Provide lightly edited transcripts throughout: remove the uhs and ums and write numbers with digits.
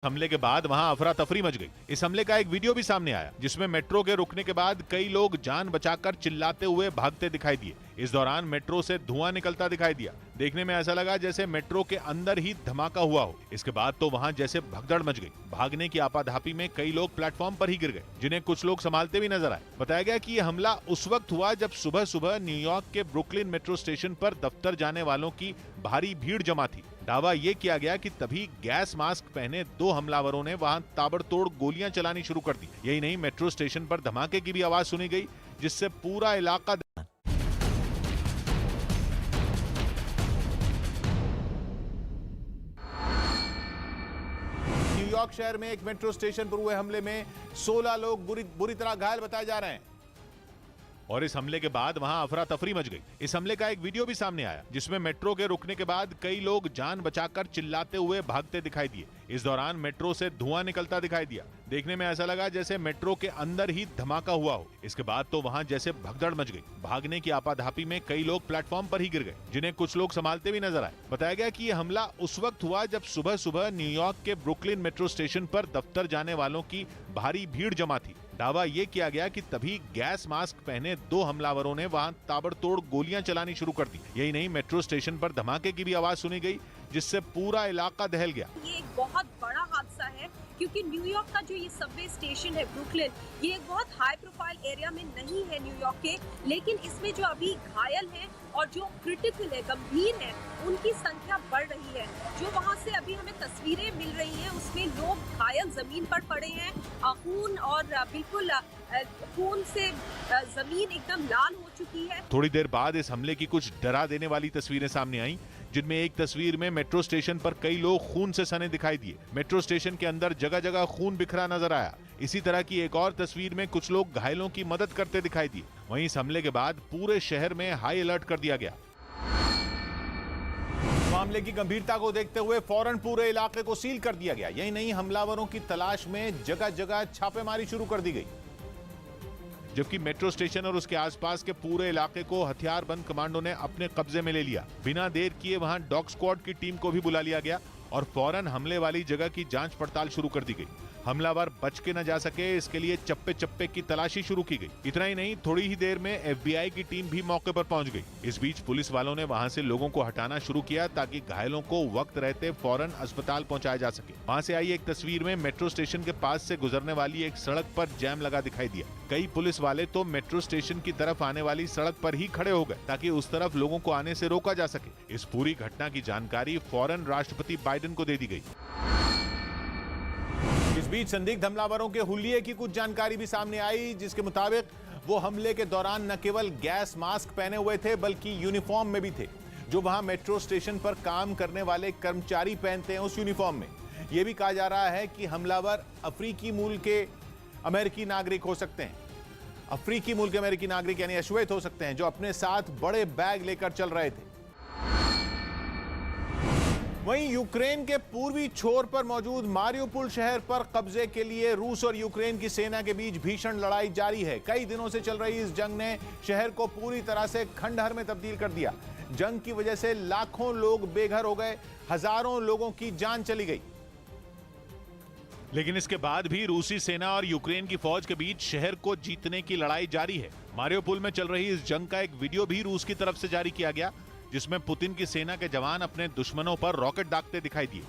हमले के बाद वहां अफरा तफरी मच गई। इस हमले का एक वीडियो भी सामने आया जिसमें मेट्रो के रुकने के बाद कई लोग जान बचाकर चिल्लाते हुए भागते दिखाई दिए। इस दौरान मेट्रो से धुआं निकलता दिखाई दिया। देखने में ऐसा लगा जैसे मेट्रो के अंदर ही धमाका हुआ हो। इसके बाद तो वहां जैसे भगदड़ मच गई। भागने की आपाधापी में कई लोग प्लेटफॉर्म पर ही गिर गए, जिन्हें कुछ लोग संभालते भी नजर आए। बताया गया कि यह हमला उस वक्त हुआ जब सुबह सुबह न्यूयॉर्क के ब्रुकलिन मेट्रो स्टेशन पर दफ्तर जाने वालों की भारी भीड़ जमा थी। दावा ये किया गया कि तभी गैस मास्क पहने दो हमलावरों ने वहां ताबड़तोड़ गोलियां चलानी शुरू कर दी। यही नहीं, मेट्रो स्टेशन पर धमाके की भी आवाज सुनी गई, जिससे पूरा इलाका न्यूयॉर्क शहर में एक मेट्रो स्टेशन पर हुए हमले में 16 लोग बुरी तरह घायल बताए जा रहे हैं और इस हमले के बाद वहां अफरा तफरी मच गई। इस हमले का एक वीडियो भी सामने आया जिसमें मेट्रो के रुकने के बाद कई लोग जान बचाकर चिल्लाते हुए भागते दिखाई दिए। इस दौरान मेट्रो से धुआं निकलता दिखाई दिया। देखने में ऐसा लगा जैसे मेट्रो के अंदर ही धमाका हुआ हो। इसके बाद तो वहां जैसे भगदड़ मच गई। भागने की आपाधापी में कई लोग प्लेटफॉर्म पर ही गिर गए, जिन्हें कुछ लोग संभालते भी नजर आए। बताया गया कि यह हमला उस वक्त हुआ जब सुबह सुबह न्यूयॉर्क के ब्रुकलिन मेट्रो स्टेशन पर दफ्तर जाने वालों की भारी भीड़ जमा थी। दावा ये किया गया कि तभी गैस मास्क पहने दो हमलावरों ने वहां ताबड़तोड़ गोलियां चलानी शुरू कर दी। यही नहीं, मेट्रो स्टेशन पर धमाके की भी आवाज सुनी गई, जिससे पूरा इलाका दहल गया। ये एक बहुत बड़ा हादसा है क्योंकि न्यूयॉर्क का जो ये सबवे स्टेशन है ब्रुकलिन, ये एक बहुत हाई प्रोफाइल एरिया में नहीं है न्यूयॉर्क के, लेकिन इसमें जो अभी घायल हैं और जो क्रिटिकल है, गंभीर है, उनकी संख्या बढ़ रही है। जो वहाँ से अभी हमें तस्वीरें मिल रही हैं उसमें लोग घायल जमीन पर पड़े हैं, खून और बिल्कुल खून से जमीन एकदम लाल हो चुकी है। थोड़ी देर बाद इस हमले की कुछ डरा देने वाली तस्वीरें सामने आईं, जिनमें एक तस्वीर में मेट्रो स्टेशन पर कई लोग खून से सने दिखाई दिए। मेट्रो स्टेशन के अंदर जगह जगह खून बिखरा नजर आया। इसी तरह की एक और तस्वीर में कुछ लोग घायलों की मदद करते दिखाई दिए। वहीं इस हमले के बाद पूरे शहर में हाई अलर्ट कर दिया गया। मामले की गंभीरता को देखते हुए फौरन पूरे इलाके को सील कर दिया गया। यही नहीं, हमलावरों की तलाश में जगह जगह छापेमारी शुरू कर दी गई, जबकि मेट्रो स्टेशन और उसके आसपास के पूरे इलाके को हथियारबंद कमांडो ने अपने कब्जे में ले लिया। बिना देर किए वहां डॉग स्क्वाड की टीम को भी बुला लिया गया और फौरन हमले वाली जगह की जांच पड़ताल शुरू कर दी गई। हमलावर बच के न जा सके, इसके लिए चप्पे चप्पे की तलाशी शुरू की गई। इतना ही नहीं, थोड़ी ही देर में FBI की टीम भी मौके पर पहुंच गई। इस बीच पुलिस वालों ने वहां से लोगों को हटाना शुरू किया ताकि घायलों को वक्त रहते फौरन अस्पताल पहुंचाया जा सके। वहां से आई एक तस्वीर में मेट्रो स्टेशन के पास से गुजरने वाली एक सड़क पर जैम लगा दिखाई दिया। कई पुलिस वाले तो मेट्रो स्टेशन की तरफ आने वाली सड़क पर ही खड़े हो गए ताकि उस तरफ लोगों को आने से रोका जा सके। इस पूरी घटना की जानकारी फौरन राष्ट्रपति बाइडेन को दे दी गई। इस बीच संदिग्ध हमलावरों के हुलिये की कुछ जानकारी भी सामने आई, जिसके मुताबिक वो हमले के दौरान न केवल गैस मास्क पहने हुए थे बल्कि यूनिफॉर्म में भी थे, जो वहां मेट्रो स्टेशन पर काम करने वाले कर्मचारी पहनते हैं उस यूनिफॉर्म में। यह भी कहा जा रहा है कि हमलावर अफ्रीकी मूल के अमेरिकी नागरिक हो सकते हैं। अफ्रीकी मूल के अमेरिकी नागरिक यानी अश्वेत हो सकते हैं, जो अपने साथ बड़े बैग लेकर चल रहे थे। वहीं यूक्रेन के पूर्वी छोर पर मौजूद मारियोपोल शहर पर कब्जे के लिए रूस और यूक्रेन की सेना के बीच भीषण लड़ाई जारी है। कई दिनों से चल रही इस जंग ने शहर को पूरी तरह से खंडहर में तब्दील कर दिया। जंग की वजह से लाखों लोग बेघर हो गए, हजारों लोगों की जान चली गई। लेकिन इसके बाद भी रूसी सेना और यूक्रेन की फौज के बीच शहर को जीतने की लड़ाई जारी है। मारियोपोल में चल रही इस जंग का एक वीडियो भी रूस की तरफ से जारी किया गया, जिसमें पुतिन की सेना के जवान अपने दुश्मनों पर रॉकेट दागते दिखाई दिए।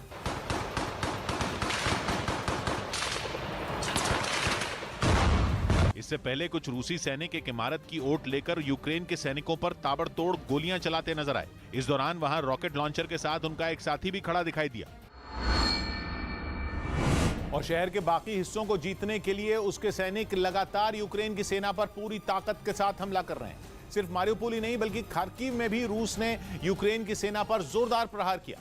इससे पहले कुछ रूसी सैनिक एक इमारत की ओट लेकर यूक्रेन के सैनिकों पर ताबड़तोड़ गोलियां चलाते नजर आए। इस दौरान वहां रॉकेट लॉन्चर के साथ उनका एक साथी भी खड़ा दिखाई दिया। और शहर के बाकी हिस्सों को जीतने के लिए उसके सैनिक लगातार यूक्रेन की सेना पर पूरी ताकत के साथ हमला कर रहे हैं। सिर्फ मारियोपोल ही नहीं बल्कि खार्किव में भी रूस ने यूक्रेन की सेना पर जोरदार प्रहार किया,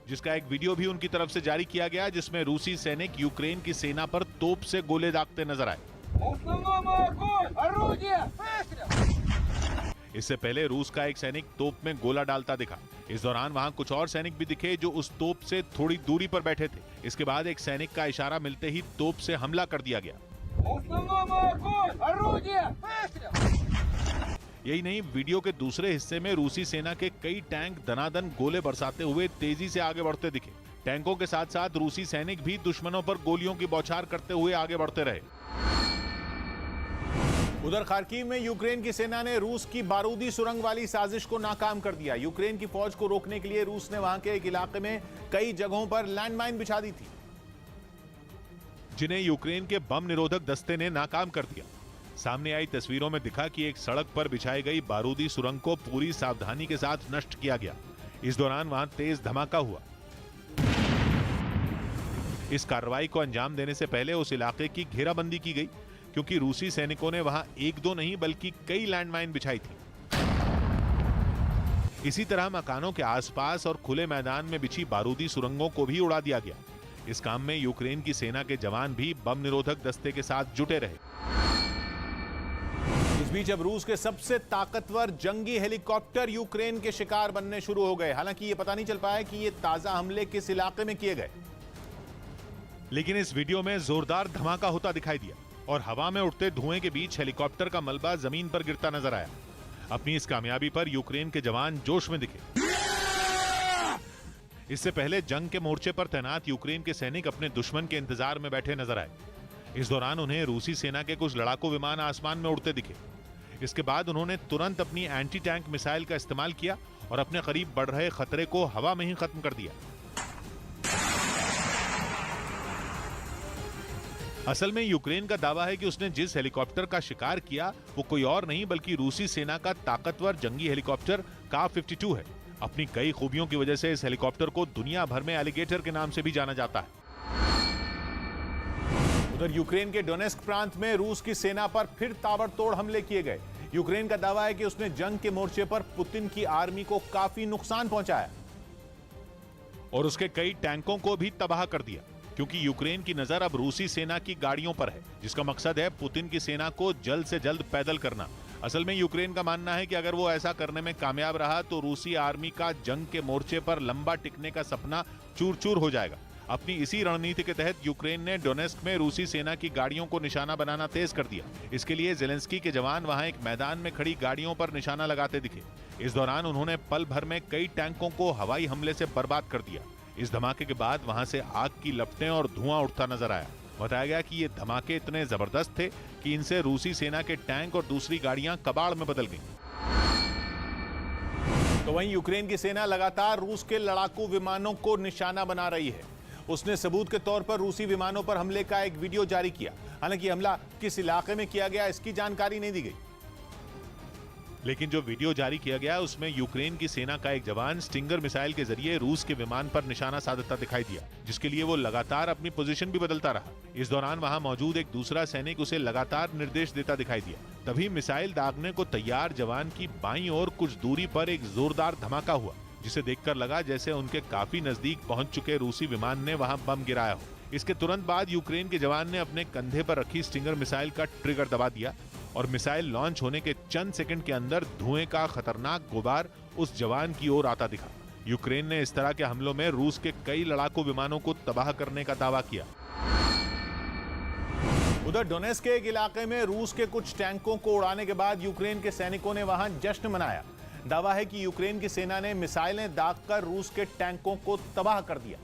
जिसका एक वीडियो भी उनकी तरफ से जारी किया गया, जिसमें रूसी सैनिक यूक्रेन की सेना पर तोप से गोले दागते नजर आए। इससे पहले रूस का एक सैनिक तोप में गोला डालता दिखा। इस दौरान वहां कुछ और सैनिक भी दिखे जो उस तोप से थोड़ी दूरी पर बैठे थे। इसके बाद एक सैनिक का इशारा मिलते ही तोप से हमला कर दिया गया। यही नहीं, वीडियो के दूसरे हिस्से में रूसी सेना के कई टैंक दनादन गोले बरसाते हुए तेजी से आगे बढ़ते दिखे। टैंकों के साथ साथ रूसी सैनिक भी दुश्मनों पर गोलियों की बौछार करते हुए आगे बढ़ते रहे। उधर खार्किव में यूक्रेन की सेना ने रूस की बारूदी सुरंग वाली साजिश को नाकाम कर दिया। यूक्रेन की फौज को रोकने के लिए रूस ने वहां के एक इलाके में कई जगहों पर लैंडमाइन बिछा दी थी, जिन्हें यूक्रेन के बम निरोधक दस्ते ने नाकाम कर दिया। सामने आई तस्वीरों में दिखा कि एक सड़क पर बिछाई गई बारूदी सुरंग को पूरी सावधानी के साथ नष्ट किया गया। इस दौरान वहां तेज धमाका हुआ। इस कार्रवाई को अंजाम देने से पहले उस इलाके की घेराबंदी की गई, क्योंकि रूसी सैनिकों ने वहां एक दो नहीं बल्कि कई लैंडमाइन बिछाई थी। इसी तरह मकानों के आसपास और खुले मैदान में बिछी बारूदी सुरंगों को भी उड़ा दिया गया। इस काम में यूक्रेन की सेना के जवान भी बम निरोधक दस्ते के साथ जुटे रहे। इस बीच अब रूस के सबसे ताकतवर जंगी हेलीकॉप्टर यूक्रेन के शिकार बनने शुरू हो गए। हालांकि यह पता नहीं चल पाया कि ये ताजा हमले किस इलाके में किए गए, लेकिन इस वीडियो में जोरदार धमाका होता दिखाई दिया और हवा में उड़ते धुएं के बीच हेलीकॉप्टर का मलबा जमीन पर गिरता नजर आया। अपनी इस कामयाबी पर यूक्रेन के जवान जोश में दिखे। इससे पहले जंग के मोर्चे पर तैनात यूक्रेन के सैनिक अपने दुश्मन के इंतजार में बैठे नजर आए। इस दौरान उन्हें रूसी सेना के कुछ लड़ाकू विमान आसमान में उड़ते दिखे। इसके बाद उन्होंने तुरंत अपनी एंटी टैंक मिसाइल का इस्तेमाल किया और अपने करीब बढ़ रहे खतरे को हवा में ही खत्म कर दिया। असल में यूक्रेन का दावा है कि उसने जिस हेलीकॉप्टर का शिकार किया वो कोई और नहीं बल्कि रूसी सेना का ताकतवर जंगी हेलीकॉप्टर का-52 है। अपनी कई खूबियों की वजह से इस हेलीकॉप्टर को दुनिया भर में एलिगेटर के नाम से भी जाना जाता है। उधर यूक्रेन के डोनेस्क प्रांत में रूस की सेना पर फिर ताबड़तोड़ हमले किए गए। यूक्रेन का दावा है कि उसने जंग के मोर्चे पर पुतिन की आर्मी को काफी नुकसान पहुंचाया और उसके कई टैंकों को भी तबाह कर दिया, क्योंकि यूक्रेन की नजर अब रूसी सेना की गाड़ियों पर है, जिसका मकसद है पुतिन की सेना को जल्द से जल्द पैदल करना। असल में यूक्रेन का मानना है कि अगर वो ऐसा करने में कामयाब रहा तो रूसी आर्मी का जंग के मोर्चे पर लंबा टिकने का सपना चूर-चूर हो जाएगा। अपनी इसी रणनीति के तहत यूक्रेन ने डोनेस्क में रूसी सेना की गाड़ियों को निशाना बनाना तेज कर दिया। इसके लिए जेलेंस्की के जवान वहां एक मैदान में खड़ी गाड़ियों पर निशाना लगाते दिखे। इस दौरान उन्होंने पल भर में कई टैंकों को हवाई हमले से बर्बाद कर दिया। इस धमाके के बाद वहां से आग की लपटें और धुआं उठता नजर आया। बताया गया कि ये धमाके इतने जबरदस्त थे कि इनसे रूसी सेना के टैंक और दूसरी गाड़ियां कबाड़ में बदल गईं। तो वहीं यूक्रेन की सेना लगातार रूस के लड़ाकू विमानों को निशाना बना रही है। उसने सबूत के तौर पर रूसी विमानों पर हमले का एक वीडियो जारी किया। हालांकि हमला किस इलाके में किया गया इसकी जानकारी नहीं दी गई, लेकिन जो वीडियो जारी किया गया उसमें यूक्रेन की सेना का एक जवान स्टिंगर मिसाइल के जरिए रूस के विमान पर निशाना साधता दिखाई दिया, जिसके लिए वो लगातार अपनी पोजीशन भी बदलता रहा। इस दौरान वहां मौजूद एक दूसरा सैनिक उसे लगातार निर्देश देता दिखाई दिया। तभी मिसाइल दागने को तैयार जवान की बाईं ओर कुछ दूरी पर एक जोरदार धमाका हुआ, जिसे देखकर लगा जैसे उनके काफी नजदीक पहुंच चुके रूसी विमान ने वहां बम गिराया हो। इसके तुरंत बाद यूक्रेन के जवान ने अपने कंधे पर रखी स्टिंगर मिसाइल का ट्रिगर दबा दिया और मिसाइल लॉन्च होने के चंद सेकंड के अंदर धुएं का खतरनाक गुबार उस जवान की ओर आता दिखा। यूक्रेन ने इस तरह के हमलों में रूस के कई लड़ाकू विमानों को तबाह करने का दावा किया। उधर डोनेस्क के एक इलाके में रूस के कुछ टैंकों को उड़ाने के बाद यूक्रेन के सैनिकों ने वहां जश्न मनाया। दावा है कि यूक्रेन की सेना ने मिसाइलें दागकर रूस के टैंकों को तबाह कर दिया,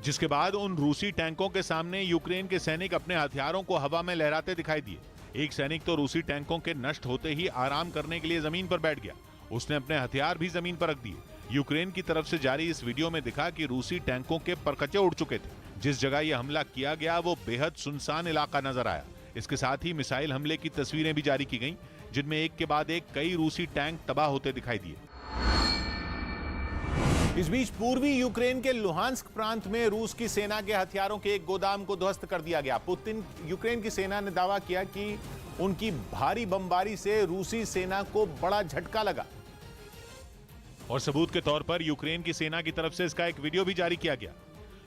जिसके बाद उन रूसी टैंकों के सामने यूक्रेन के सैनिक अपने हथियारों को हवा में लहराते दिखाई दिए। एक सैनिक तो रूसी टैंकों के नष्ट होते ही आराम करने के लिए जमीन पर बैठ गया। उसने अपने हथियार भी जमीन पर रख दिए। यूक्रेन की तरफ से जारी इस वीडियो में दिखा कि रूसी टैंकों के परखचे उड़ चुके थे। जिस जगह यह हमला किया गया वो बेहद सुनसान इलाका नजर आया। इसके साथ ही मिसाइल हमले की तस्वीरें भी जारी की गईं, जिनमें एक के बाद एक कई रूसी टैंक तबाह होते दिखाई दिए। इस बीच पूर्वी यूक्रेन के लुहांस्क प्रांत में रूस की सेना के हथियारों के एक गोदाम को ध्वस्त कर दिया गया। यूक्रेन की सेना ने दावा किया कि उनकी भारी बमबारी से रूसी सेना को बड़ा झटका लगा और सबूत के तौर पर यूक्रेन की सेना की तरफ से इसका एक वीडियो भी जारी किया गया।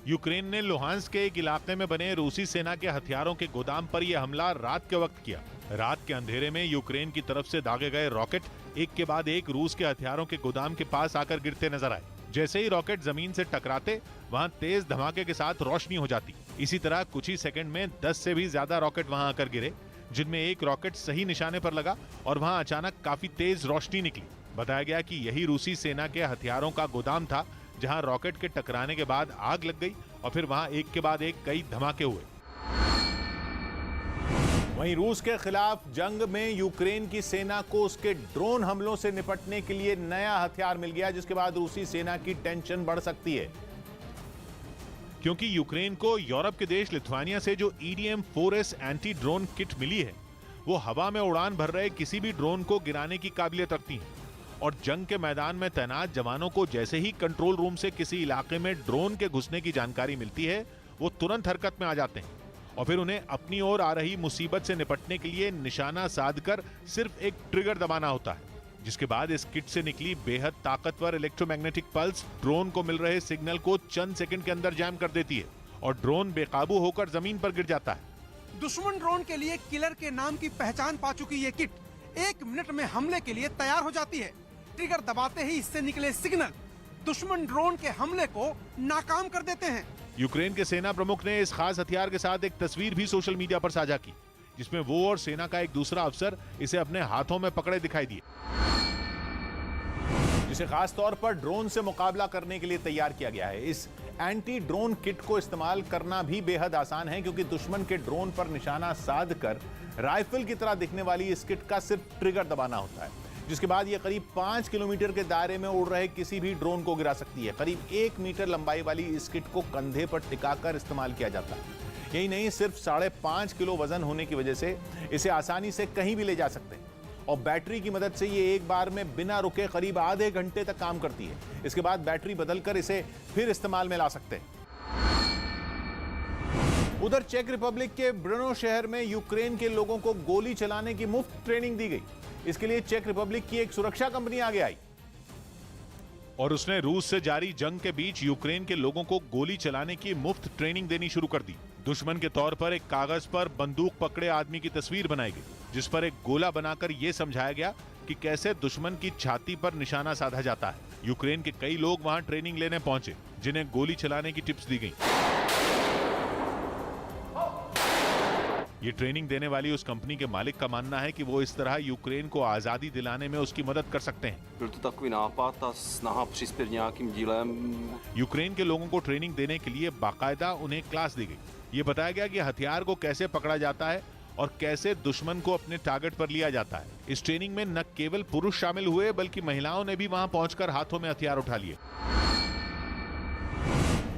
यूक्रेन ने लुहांस्क के एक इलाके में बने रूसी सेना के हथियारों के गोदाम पर यह हमला रात के वक्त किया। रात के अंधेरे में यूक्रेन की तरफ से दागे गए रॉकेट एक के बाद एक रूस के हथियारों के गोदाम के पास आकर गिरते नजर आए। जैसे ही रॉकेट जमीन से टकराते वहां तेज धमाके के साथ रोशनी हो जाती। इसी तरह कुछ ही सेकंड में 10 से भी ज्यादा रॉकेट वहां आकर गिरे, जिनमें एक रॉकेट सही निशाने पर लगा और वहां अचानक काफी तेज रोशनी निकली। बताया गया कि यही रूसी सेना के हथियारों का गोदाम था जहां रॉकेट के टकराने के बाद आग लग गई और फिर वहां एक के बाद एक कई धमाके हुए। वहीं रूस के खिलाफ जंग में यूक्रेन की सेना को उसके ड्रोन हमलों से निपटने के लिए नया हथियार मिल गया, जिसके बाद रूसी सेना की टेंशन बढ़ सकती है, क्योंकि यूक्रेन को यूरोप के देश लिथुआनिया से जो EDM-4S एंटी ड्रोन किट मिली है वो हवा में उड़ान भर रहे किसी भी ड्रोन को गिराने की काबिलियत रखती है और जंग के मैदान में तैनात जवानों को जैसे ही कंट्रोल रूम से किसी इलाके में ड्रोन के घुसने की जानकारी मिलती है वो तुरंत हरकत में आ जाते हैं और फिर उन्हें अपनी ओर आ रही मुसीबत से निपटने के लिए निशाना साधकर सिर्फ एक ट्रिगर दबाना होता है, जिसके बाद इस किट से निकली बेहद ताकतवर इलेक्ट्रोमैग्नेटिक पल्स ड्रोन को मिल रहे सिग्नल को चंद सेकंड के अंदर जैम कर देती है और ड्रोन बेकाबू होकर जमीन पर गिर जाता है। दुश्मन ड्रोन के लिए किलर के नाम की पहचान पा चुकी ये किट 1 मिनट में हमले के लिए तैयार हो जाती है। ट्रिगर दबाते ही इससे निकले सिग्नल दुश्मन ड्रोन के हमले को नाकाम कर देते हैं। यूक्रेन के सेना प्रमुख ने इस खास हथियार के साथ एक तस्वीर भी सोशल मीडिया पर साझा की, जिसमें वो और सेना का एक दूसरा अफसर इसे अपने हाथों में पकड़े दिखाई दिए, जिसे खास तौर पर ड्रोन से मुकाबला करने के लिए तैयार किया गया है। इस एंटी ड्रोन किट को इस्तेमाल करना भी बेहद आसान है, क्योंकि दुश्मन के ड्रोन पर निशाना साधकर राइफल की तरह दिखने वाली इस किट का सिर्फ ट्रिगर दबाना होता है, जिसके बाद यह करीब 5 किलोमीटर के दायरे में उड़ रहे किसी भी ड्रोन को गिरा सकती है। करीब 1 मीटर लंबाई वाली इस किट को कंधे पर टिकाकर इस्तेमाल किया जाता है। यही नहीं, सिर्फ 5.5 किलो वजन होने की वजह से इसे आसानी से कहीं भी ले जा सकते हैं और बैटरी की मदद से ये एक बार में बिना रुके करीब आधे घंटे तक काम करती है। इसके बाद बैटरी बदलकर इसे फिर इस्तेमाल में ला सकते हैं। उधर चेक रिपब्लिक के ब्रनो शहर में यूक्रेन के लोगों को गोली चलाने की मुफ्त ट्रेनिंग दी गई। इसके लिए चेक रिपब्लिक की एक सुरक्षा कंपनी आगे आई और उसने रूस से जारी जंग के बीच यूक्रेन के लोगों को गोली चलाने की मुफ्त ट्रेनिंग देनी शुरू कर दी। दुश्मन के तौर पर एक कागज पर बंदूक पकड़े आदमी की तस्वीर बनाई गई, जिस पर एक गोला बनाकर यह समझाया गया कि कैसे दुश्मन की छाती पर निशाना साधा जाता है। यूक्रेन के कई लोग वहां ट्रेनिंग लेने पहुंचे, जिन्हें गोली चलाने की टिप्स दी गई। ये ट्रेनिंग देने वाली उस कंपनी के मालिक का मानना है कि वो इस तरह यूक्रेन को आजादी दिलाने में उसकी मदद कर सकते हैं। Byl to takový nápad a snaha přispět nějakým dílem. Ukraine के लोगों को ट्रेनिंग देने के लिए बाकायदा उन्हें क्लास दी गई। ये बताया गया कि हथियार को कैसे पकड़ा जाता है और कैसे दुश्मन को अपने टारगेट पर लिया जाता है। इस ट्रेनिंग में न केवल पुरुष शामिल हुए बल्कि महिलाओं ने भी वहां पहुंचकर हाथों में हथियार उठा लिए।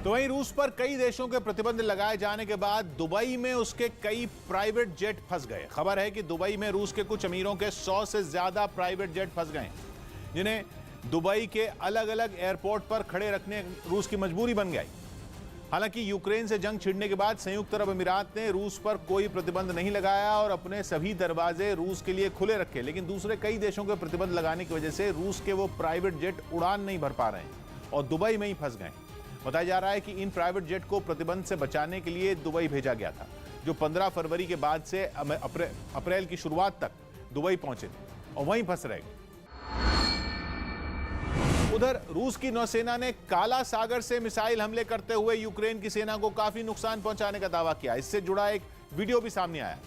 तो वहीं रूस पर कई देशों के प्रतिबंध लगाए जाने के बाद दुबई में उसके कई प्राइवेट जेट फंस गए। खबर है कि दुबई में रूस के कुछ अमीरों के 100 से ज्यादा प्राइवेट जेट फंस गए, जिन्हें दुबई के अलग अलग एयरपोर्ट पर खड़े रखने रूस की मजबूरी बन गई। हालांकि यूक्रेन से जंग छिड़ने के बाद संयुक्त अरब अमीरात ने रूस पर कोई प्रतिबंध नहीं लगाया और अपने सभी दरवाजे रूस के लिए खुले रखे, लेकिन दूसरे कई देशों के प्रतिबंध लगाने की वजह से रूस के वो प्राइवेट जेट उड़ान नहीं भर पा रहे हैं और दुबई में ही फंस गए। बताया जा रहा है कि इन प्राइवेट जेट को प्रतिबंध से बचाने के लिए दुबई भेजा गया था, जो 15 फरवरी के बाद से अप्रैल की शुरुआत तक दुबई पहुंचे थे और वहीं फंस रहे। उधर रूस की नौसेना ने काला सागर से मिसाइल हमले करते हुए यूक्रेन की सेना को काफी नुकसान पहुंचाने का दावा किया। इससे जुड़ा एक वीडियो भी सामने आया,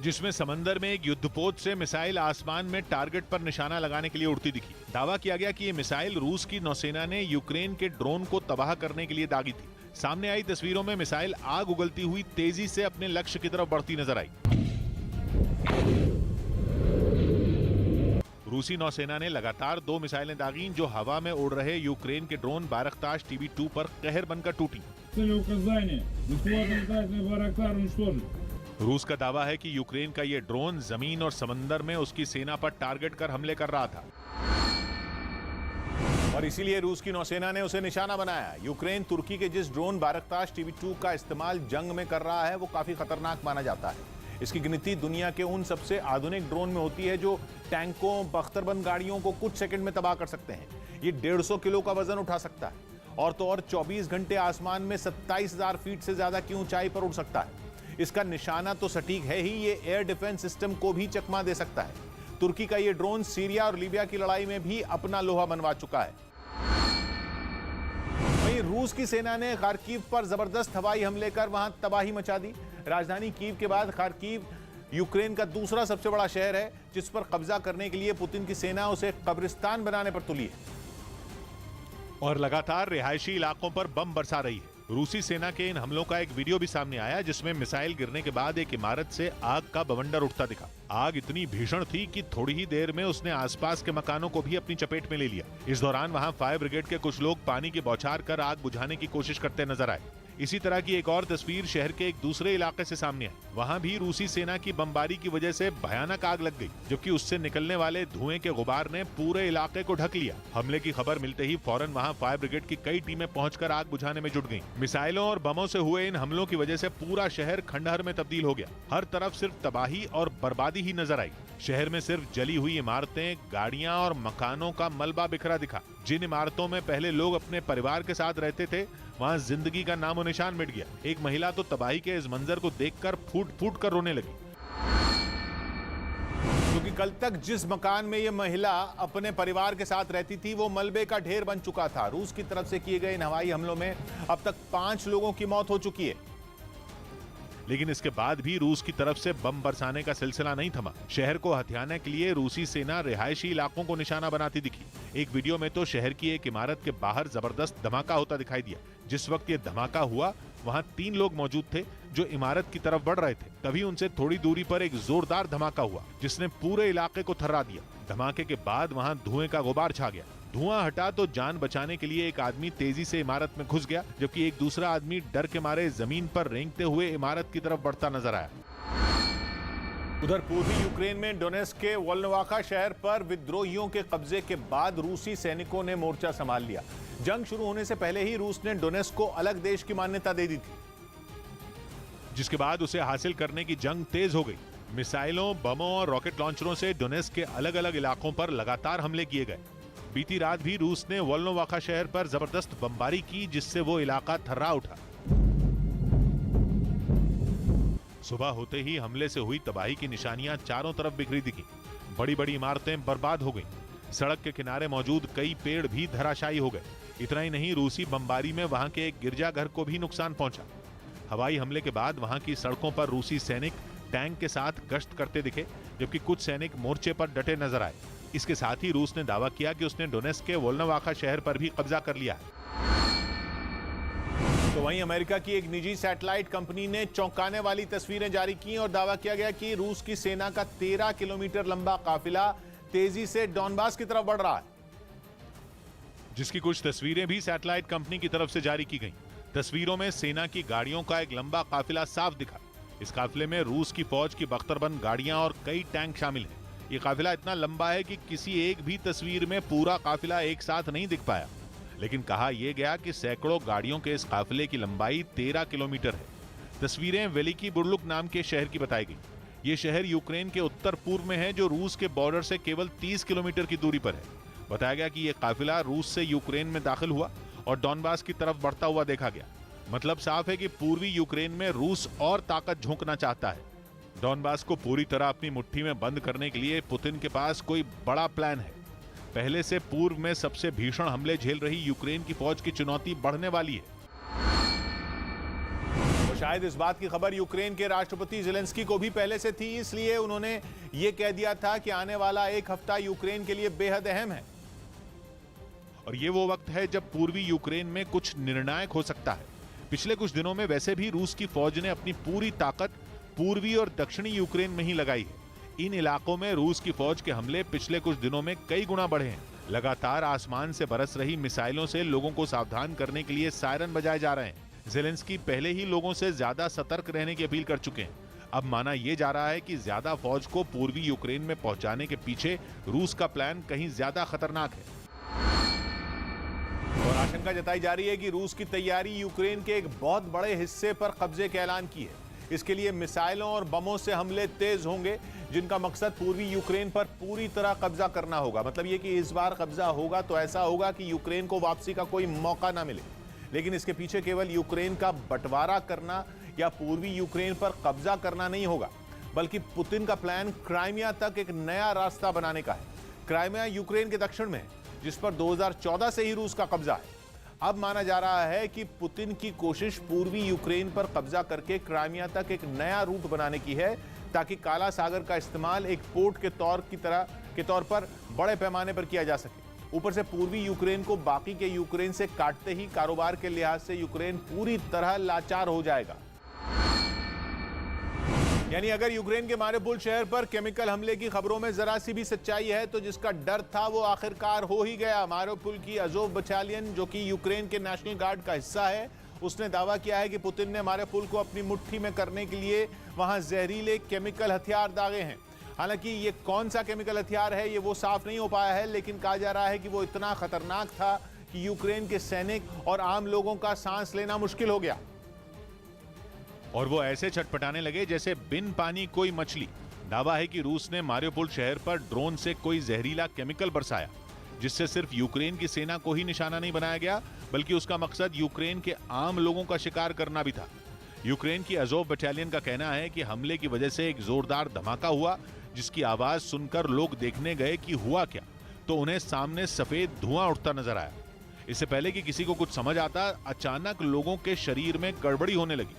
जिसमें समंदर में एक युद्धपोत से मिसाइल आसमान में टारगेट पर निशाना लगाने के लिए उड़ती दिखी। दावा किया गया कि यह मिसाइल रूस की नौसेना ने यूक्रेन के ड्रोन को तबाह करने के लिए दागी थी। सामने आई तस्वीरों में मिसाइल आग उगलती हुई तेजी से अपने लक्ष्य की तरफ बढ़ती नजर आई। रूसी नौसेना ने लगातार 2 मिसाइलें दागीं, जो हवा में उड़ रहे यूक्रेन के ड्रोन बायरख्तार TB2 पर कहर बनकर टूटी। रूस का दावा है कि यूक्रेन का यह ड्रोन जमीन और समंदर में उसकी सेना पर टारगेट कर हमले कर रहा था और इसीलिए रूस की नौसेना ने उसे निशाना बनाया। यूक्रेन तुर्की के जिस ड्रोन बायरख्तार TB2 का इस्तेमाल जंग में कर रहा है वो काफी खतरनाक माना जाता है। इसकी गिनती दुनिया के उन सबसे आधुनिक ड्रोन में होती है जो टैंकों, बख्तरबंद गाड़ियों को कुछ सेकंड में तबाह कर सकते हैं। ये 150 किलो का वजन उठा सकता है और तो और 24 घंटे आसमान में 27,000 फीट से ज्यादा की ऊंचाई पर उड़ सकता है। इसका निशाना तो सटीक है ही, ये एयर डिफेंस सिस्टम को भी चकमा दे सकता है। तुर्की का ये ड्रोन सीरिया और लीबिया की लड़ाई में भी अपना लोहा मनवा चुका है। वहीं रूस की सेना ने खार्किव पर जबरदस्त हवाई हमले कर वहां तबाही मचा दी। राजधानी कीव के बाद खार्किव यूक्रेन का दूसरा सबसे बड़ा शहर है, जिस पर कब्जा करने के लिए पुतिन की सेना उसे कब्रिस्तान बनाने पर तुली है। और लगातार रिहायशी इलाकों पर बम बरसा रही है। रूसी सेना के इन हमलों का एक वीडियो भी सामने आया जिसमें मिसाइल गिरने के बाद एक इमारत से आग का बवंडर उठता दिखा। आग इतनी भीषण थी कि थोड़ी ही देर में उसने आसपास के मकानों को भी अपनी चपेट में ले लिया। इस दौरान वहां फायर ब्रिगेड के कुछ लोग पानी की बौछार कर आग बुझाने की कोशिश करते नजर आए। इसी तरह की एक और तस्वीर शहर के एक दूसरे इलाके से सामने आई। वहां भी रूसी सेना की बमबारी की वजह से भयानक आग लग गई, जबकि उससे निकलने वाले धुएं के गुबार ने पूरे इलाके को ढक लिया। हमले की खबर मिलते ही फौरन वहां फायर ब्रिगेड की कई टीमें पहुंचकर आग बुझाने में जुट गईं। मिसाइलों और बमों से हुए इन हमलों की वजह से पूरा शहर खंडहर में तब्दील हो गया। हर तरफ सिर्फ तबाही और बर्बादी ही नजर आई। शहर में सिर्फ जली हुई इमारतें, गाड़ियां और मकानों का मलबा बिखरा दिखा। जिन इमारतों में पहले लोग अपने परिवार के साथ रहते थे, वहां जिंदगी का नामो निशान मिट गया। एक महिला तो तबाही के इस मंजर को देखकर फूट फूट कर रोने लगी। क्योंकि कल तक जिस मकान में ये महिला अपने परिवार के साथ रहती थी वो मलबे का ढेर बन चुका था। रूस की तरफ से किए गए इन हवाई हमलों में अब तक 5 लोगों की मौत हो चुकी है। लेकिन इसके बाद भी रूस की तरफ से बम बरसाने का सिलसिला नहीं थमा। शहर को हथियाने के लिए रूसी सेना रिहायशी इलाकों को निशाना बनाती दिखी। एक वीडियो में तो शहर की एक इमारत के बाहर जबरदस्त धमाका होता दिखाई दिया। जिस वक्त ये धमाका हुआ वहां 3 लोग मौजूद थे जो इमारत की तरफ बढ़ रहे थे। तभी उनसे थोड़ी दूरी पर एक जोरदार धमाका हुआ जिसने पूरे इलाके को थर्रा दिया। धमाके के बाद वहां धुएं का गुबार छा गया। धुआं हटा तो जान बचाने के लिए एक आदमी तेजी से इमारत में घुस गया, जबकि एक दूसरा आदमी डर के मारे जमीन पर रेंगते हुए इमारत की तरफ बढ़ता नजर आया। उधर पूर्वी यूक्रेन में डोनेट्स्क के वोल्नोवाखा शहर पर विद्रोहियों के कब्जे के बाद रूसी सैनिकों ने मोर्चा संभाल लिया। जंग शुरू होने से पहले ही रूस ने डोनेट्स्क को अलग देश की मान्यता दे दी थी, जिसके बाद उसे हासिल करने की जंग तेज हो गई। मिसाइलों, बमों और रॉकेट लॉन्चरों से डोनेट्स्क के अलग अलग इलाकों पर लगातार हमले किए गए। बीती रात भी रूस ने वोल्नोवाखा शहर पर जबरदस्त बमबारी की जिससे वो इलाका थर्रा उठा। सुबह होते ही हमले से हुई तबाही की निशानियां चारों तरफ बिखरी दिखी। बड़ी बड़ी इमारतें बर्बाद हो गईं। सड़क के किनारे मौजूद कई पेड़ भी धराशायी हो गए। इतना ही नहीं, रूसी बमबारी में वहां के एक गिरजाघर को भी नुकसान पहुंचा। हवाई हमले के बाद वहां की सड़कों पर रूसी सैनिक टैंक के साथ गश्त करते दिखे, जबकि कुछ सैनिक मोर्चे पर डटे नजर आए। इसके साथ ही रूस ने दावा किया कि उसने डोनेट्स्क के वोल्नोवाखा शहर पर भी कब्जा कर लिया है। तो वहीं अमेरिका की एक निजी सैटेलाइट कंपनी ने चौंकाने वाली तस्वीरें जारी की और दावा किया गया कि रूस की सेना का 13 किलोमीटर लंबा काफिला तेजी से डॉनबास की तरफ बढ़ रहा है, जिसकी कुछ तस्वीरें भी सैटेलाइट कंपनी की तरफ से जारी की गईं। तस्वीरों में सेना की गाड़ियों का एक लंबा काफिला साफ दिखा। इस काफिले में रूस की फौज की बख्तरबंद गाड़ियां और कई टैंक शामिल हैं। ये काफिला इतना लंबा है कि किसी एक भी तस्वीर में पूरा काफिला एक साथ नहीं दिख पाया, लेकिन कहा यह गया कि सैकड़ों गाड़ियों के इस काफिले की लंबाई 13 किलोमीटर है। तस्वीरें वेलिकी बुर्लुक नाम के शहर की बताई गई। ये शहर यूक्रेन के उत्तर पूर्व में है, जो रूस के बॉर्डर से केवल 30 किलोमीटर की दूरी पर है। बताया गया कि यह काफिला रूस से यूक्रेन में दाखिल हुआ और डॉनबास की तरफ बढ़ता हुआ देखा गया। मतलब साफ है कि पूर्वी यूक्रेन में रूस और ताकत झोंकना चाहता है। डॉनबास को पूरी तरह अपनी मुट्ठी में बंद करने के लिए पुतिन के पास कोई बड़ा प्लान है। पहले से पूर्व में सबसे भीषण हमले झेल रही यूक्रेन की फौज की चुनौती बढ़ने वाली है। और शायद इस बात की खबर यूक्रेन के राष्ट्रपति ज़ेलेंस्की को भी पहले से थी, इसलिए उन्होंने ये कह दिया था कि आने वाला एक हफ्ता यूक्रेन के लिए बेहद अहम है। और ये वो वक्त है जब पूर्वी यूक्रेन में कुछ निर्णायक हो सकता है। पिछले कुछ दिनों में वैसे भी रूस की फौज ने अपनी पूरी ताकत पूर्वी और दक्षिणी यूक्रेन में ही लगाई है। इन इलाकों में रूस की फौज के हमले पिछले कुछ दिनों में कई गुना बढ़े हैं। लगातार आसमान से बरस रही मिसाइलों से लोगों को सावधान करने के लिए सायरन बजाए जा रहे हैं। ज़ेलेंस्की पहले ही लोगों से ज्यादा सतर्क रहने की अपील कर चुके हैं। अब माना यह जा रहा है कि ज्यादा फौज को पूर्वी यूक्रेन में पहुंचाने के पीछे रूस का प्लान कहीं ज्यादा खतरनाक है। और आशंका जताई जा रही है कि रूस की तैयारी यूक्रेन के एक बहुत बड़े हिस्से पर कब्जे के ऐलान की है। इसके लिए मिसाइलों और बमों से हमले तेज होंगे, जिनका मकसद पूर्वी यूक्रेन पर पूरी तरह कब्जा करना होगा। मतलब ये कि इस बार कब्जा होगा तो ऐसा होगा कि यूक्रेन को वापसी का कोई मौका ना मिले। लेकिन इसके पीछे केवल यूक्रेन का बंटवारा करना या पूर्वी यूक्रेन पर कब्जा करना नहीं होगा, बल्कि पुतिन का प्लान क्राइमिया तक एक नया रास्ता बनाने का है। क्राइमिया यूक्रेन के दक्षिण में है, जिस पर 2014 से ही रूस का कब्जा है। अब माना जा रहा है कि पुतिन की कोशिश पूर्वी यूक्रेन पर कब्जा करके क्राइमिया तक एक नया रूट बनाने की है, ताकि काला सागर का इस्तेमाल एक पोर्ट के तौर पर बड़े पैमाने पर किया जा सके। ऊपर से पूर्वी यूक्रेन को बाकी के यूक्रेन से काटते ही कारोबार के लिहाज से यूक्रेन पूरी तरह लाचार हो जाएगा। यानी अगर यूक्रेन के मारिउपोल शहर पर केमिकल हमले की खबरों में जरा सी भी सच्चाई है तो जिसका डर था वो आखिरकार हो ही गया। मारिउपोल की अज़ोव बटालियन जो कि यूक्रेन के नेशनल गार्ड का हिस्सा है, उसने दावा किया है कि पुतिन ने मारिउपोल को अपनी मुट्ठी में करने के लिए वहां जहरीले केमिकल हथियार दागे हैं। हालांकि ये कौन सा केमिकल हथियार है ये वो साफ नहीं हो पाया है, लेकिन कहा जा रहा है कि वो इतना खतरनाक था कि यूक्रेन के सैनिक और आम लोगों का सांस लेना मुश्किल हो गया। और वो ऐसे छटपटाने लगे जैसे बिन पानी कोई मछली। दावा है कि रूस ने मारिउपोल शहर पर ड्रोन से कोई जहरीला केमिकल बरसाया, जिससे सिर्फ यूक्रेन की सेना को ही निशाना नहीं बनाया गया बल्कि उसका मकसद यूक्रेन के आम लोगों का शिकार करना भी था। यूक्रेन की अज़ोव बटालियन का कहना है कि हमले की वजह से एक जोरदार धमाका हुआ, जिसकी आवाज सुनकर लोग देखने गए कि हुआ क्या, तो उन्हें सामने सफेद धुआं उठता नजर आया। इससे पहले कि किसी को कुछ समझ आता, अचानक लोगों के शरीर में गड़बड़ी होने लगी।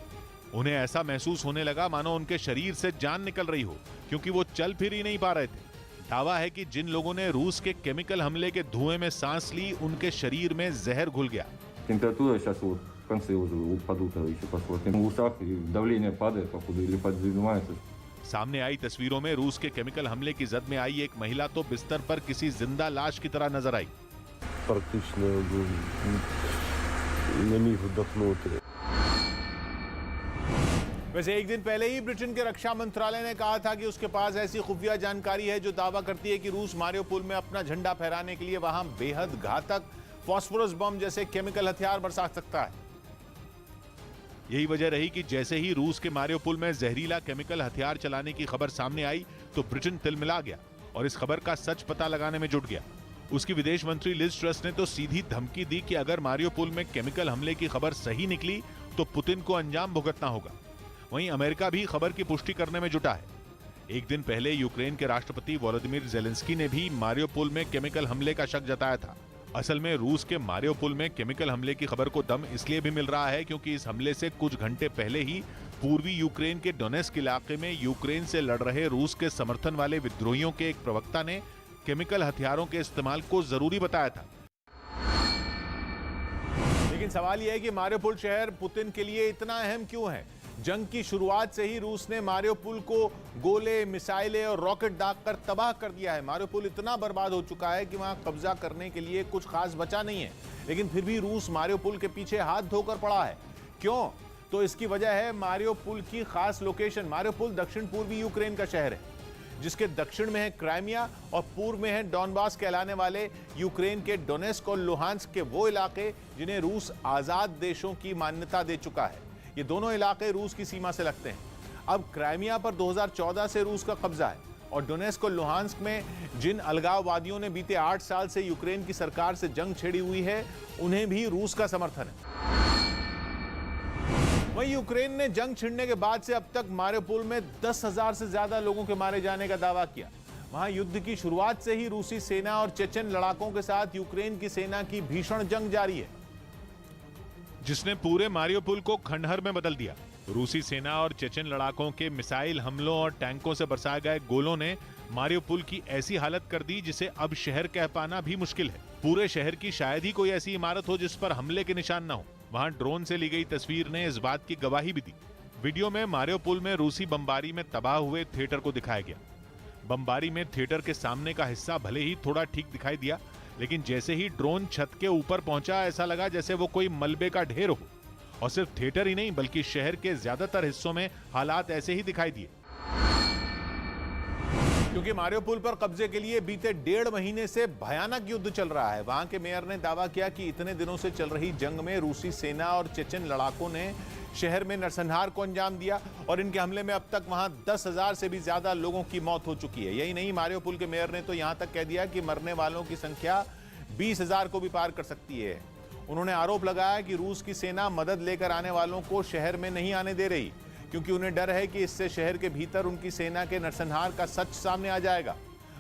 उन्हें ऐसा महसूस होने लगा मानो उनके शरीर से जान निकल रही हो, क्योंकि वो चल फिर ही नहीं पा रहे थे। दावा है कि जिन लोगों ने रूस के केमिकल हमले के धुएं में सांस ली, उनके शरीर में जहर घुल गया। Температура сейчас вот в конце уже упадут, еще посмотрим. В ушах и давление падает, походу, или поднимается. सामने आई तस्वीरों में रूस के केमिकल हमले की जद में आई एक महिला तो बिस्तर पर किसी जिंदा लाश की तरह नजर आई। Практично не міг вдохнути. वैसे एक दिन पहले ही ब्रिटेन के रक्षा मंत्रालय ने कहा था कि उसके पास ऐसी खुफिया जानकारी है जो दावा करती है कि रूस मारिउपोल में अपना झंडा फहराने के लिए वहां बेहद घातक फास्फोरस बम जैसे केमिकल हथियार बरसा सकता है। यही वजह रही कि जैसे ही रूस के मारिउपोल में जहरीला केमिकल हथियार चलाने की खबर सामने आई तो ब्रिटेन तिलमिला गया और इस खबर का सच पता लगाने में जुट गया। उसकी विदेश मंत्री लिज ट्रस ने तो सीधी धमकी दी कि अगर मारिउपोल में केमिकल हमले की खबर सही निकली तो पुतिन को अंजाम भुगतना होगा। वहीं अमेरिका भी खबर की पुष्टि करने में जुटा है। एक दिन पहले यूक्रेन के राष्ट्रपति वोलोदिमीर ज़ेलेंस्की ने भी मारिउपोल में केमिकल हमले का शक जताया था। असल में रूस के मारिउपोल में केमिकल हमले की खबर को दम इसलिए भी मिल रहा है क्योंकि इस हमले से कुछ घंटे पहले ही पूर्वी यूक्रेन के डोनेस्क इलाके में यूक्रेन से लड़ रहे रूस के समर्थन वाले विद्रोहियों के एक प्रवक्ता ने केमिकल हथियारों के इस्तेमाल को जरूरी बताया था। लेकिन सवाल यह है कि मारिउपोल शहर पुतिन के लिए इतना अहम क्यों है? जंग की शुरुआत से ही रूस ने मारिउपोल को गोले, मिसाइलें और रॉकेट दागकर तबाह कर दिया है। मारिउपोल इतना बर्बाद हो चुका है कि वहां कब्जा करने के लिए कुछ खास बचा नहीं है, लेकिन फिर भी रूस मारिउपोल के पीछे हाथ धोकर पड़ा है। क्यों? तो इसकी वजह है मारिउपोल की खास लोकेशन। मारिउपोल दक्षिण पूर्वी यूक्रेन का शहर है, जिसके दक्षिण में है क्राइमिया और पूर्व में है डॉनबास कहलाने वाले यूक्रेन के डोनेस्क और लुहांस्क के वो इलाके जिन्हें रूस आजाद देशों की मान्यता दे चुका है। ये दोनों इलाके रूस की सीमा से लगते हैं। अब क्राइमिया पर 2014 से रूस का कब्जा है और डोनेस्क और लुहांस्क में जिन अलगाववादियों ने बीते 8 साल से यूक्रेन की सरकार से जंग छेड़ी हुई है, उन्हें भी रूस का समर्थन है। वहीं यूक्रेन ने जंग छिड़ने के बाद से अब तक मारिउपोल में 10,000 से ज्यादा लोगों के मारे जाने का दावा किया। वहां युद्ध की शुरुआत से ही रूसी सेना और चेचन लड़ाकों के साथ यूक्रेन की सेना की भीषण जंग जारी है, जिसने पूरे मारिउपोल को खंडहर में बदल दिया। रूसी सेना और चेचन लड़ाकों के मिसाइल हमलों और टैंकों से बरसाए गए गोलों ने मारिउपोल की ऐसी हालत कर दी जिसे अब शहर कह पाना भी मुश्किल है। पूरे शहर की शायद ही कोई ऐसी इमारत हो जिस पर हमले के निशान न हो। वहां ड्रोन से ली गई तस्वीर ने इस बात की गवाही भी दी। वीडियो में मारिउपोल में रूसी बमबारी में तबाह हुए थिएटर को दिखाया गया। बमबारी में थिएटर के सामने का हिस्सा भले ही थोड़ा ठीक दिखाई दिया, लेकिन जैसे ही ड्रोन छत के ऊपर पहुंचा ऐसा लगा जैसे वो कोई मलबे का ढेर हो। और सिर्फ थिएटर ही नहीं बल्कि शहर के ज्यादातर हिस्सों में हालात ऐसे ही दिखाई दिए। क्योंकि मारिउपोल पर कब्जे के लिए बीते 1.5 महीने से भयानक युद्ध चल रहा है। वहां के मेयर ने दावा किया कि इतने दिनों से चल रही जंग में रूसी सेना और चेचन लड़ाकों ने शहर में नरसंहार को अंजाम दिया और इनके हमले में अब तक वहां 10,000 से भी ज्यादा लोगों की मौत हो चुकी है। यही नहीं, मारिउपोल के मेयर ने तो यहां तक कह दिया कि मरने वालों की संख्या 20,000 को भी पार कर सकती है। उन्होंने आरोप लगाया कि रूस की सेना मदद लेकर आने वालों को शहर में नहीं आने दे रही, क्योंकि उन्हें डर है कि इससे शहर के भीतर उनकी सेना के नरसंहार का सच सामने आ जाएगा।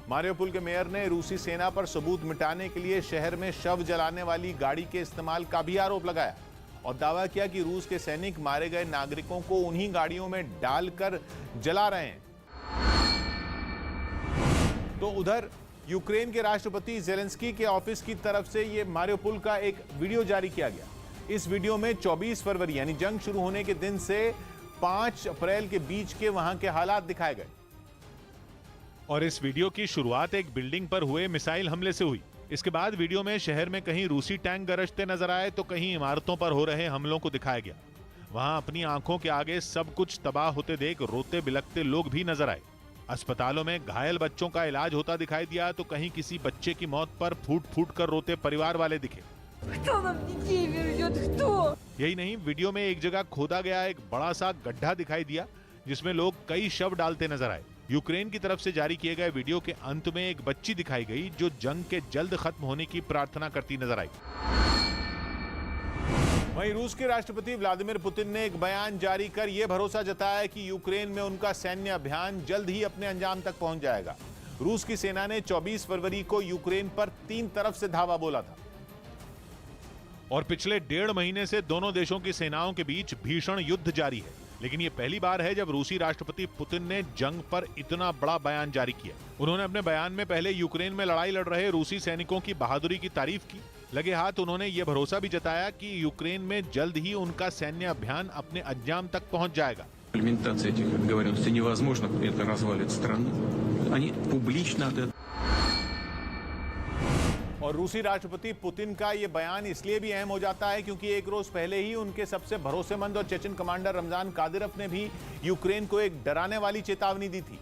मारिउपोल के मेयर ने रूसी सेना पर सबूत मिटाने के लिए शहर में शव जलाने वाली गाड़ी के इस्तेमाल का भी आरोप लगाया और दावा किया कि रूस के सैनिक मारे गए नागरिकों को उन्हीं गाड़ियों में डालकर जला रहे हैं। तो उधर यूक्रेन के राष्ट्रपति जेलेंस्की के ऑफिस की तरफ से ये मारियोपोल का एक वीडियो जारी किया गया। इस वीडियो में 24 फरवरी यानी जंग शुरू होने के दिन से 5 अप्रैल के बीच के वहां के हालात दिखाए गए। और इस वीडियो की शुरुआत एक बिल्डिंग पर हुए मिसाइल हमले से हुई। इसके बाद वीडियो में शहर में कहीं रूसी टैंक गरजते नजर आए तो कहीं इमारतों पर हो रहे हमलों को दिखाया गया। वहां अपनी आंखों के आगे सब कुछ तबाह होते देख रोते बिलखते लोग भी नजर आए। अस्पतालों में घायल बच्चों का इलाज होता दिखाई दिया तो कहीं किसी बच्चे की मौत पर फूट फूट कर रोते परिवार वाले दिखे। यही नहीं, वीडियो में एक जगह खोदा गया एक बड़ा सा गड्ढा दिखाई दिया जिसमें लोग कई शव डालते नजर आए। यूक्रेन की तरफ से जारी किए गए वीडियो के अंत में एक बच्ची दिखाई गई जो जंग के जल्द खत्म होने की प्रार्थना करती नजर आई। वहीं रूस के राष्ट्रपति व्लादिमीर पुतिन ने एक बयान जारी कर यह भरोसा जताया कि यूक्रेन में उनका सैन्य अभियान जल्द ही अपने अंजाम तक पहुंच जाएगा। रूस की सेना ने 24 फरवरी को यूक्रेन पर 3 तरफ से धावा बोला था। और पिछले 1.5 महीने से दोनों देशों की सेनाओं के बीच भीषण युद्ध जारी है, लेकिन यह पहली बार है जब रूसी राष्ट्रपति पुतिन ने जंग पर इतना बड़ा बयान जारी किया। उन्होंने अपने बयान में पहले यूक्रेन में लड़ाई लड़ रहे रूसी सैनिकों की बहादुरी की तारीफ की। लगे हाथ उन्होंने यह भरोसा भी जताया कि यूक्रेन में जल्द ही उनका सैन्य अभियान अपने अंजाम तक पहुंच जाएगा। Имплементация этих договоренностей невозможна, это развалит страну. Они публично это. और रूसी राष्ट्रपति पुतिन का यह बयान इसलिए भी अहम हो जाता है क्योंकि एक रोज पहले ही उनके सबसे भरोसेमंद और चेचन कमांडर रमजान कादिरोव ने भी यूक्रेन को एक डराने वाली चेतावनी दी थी।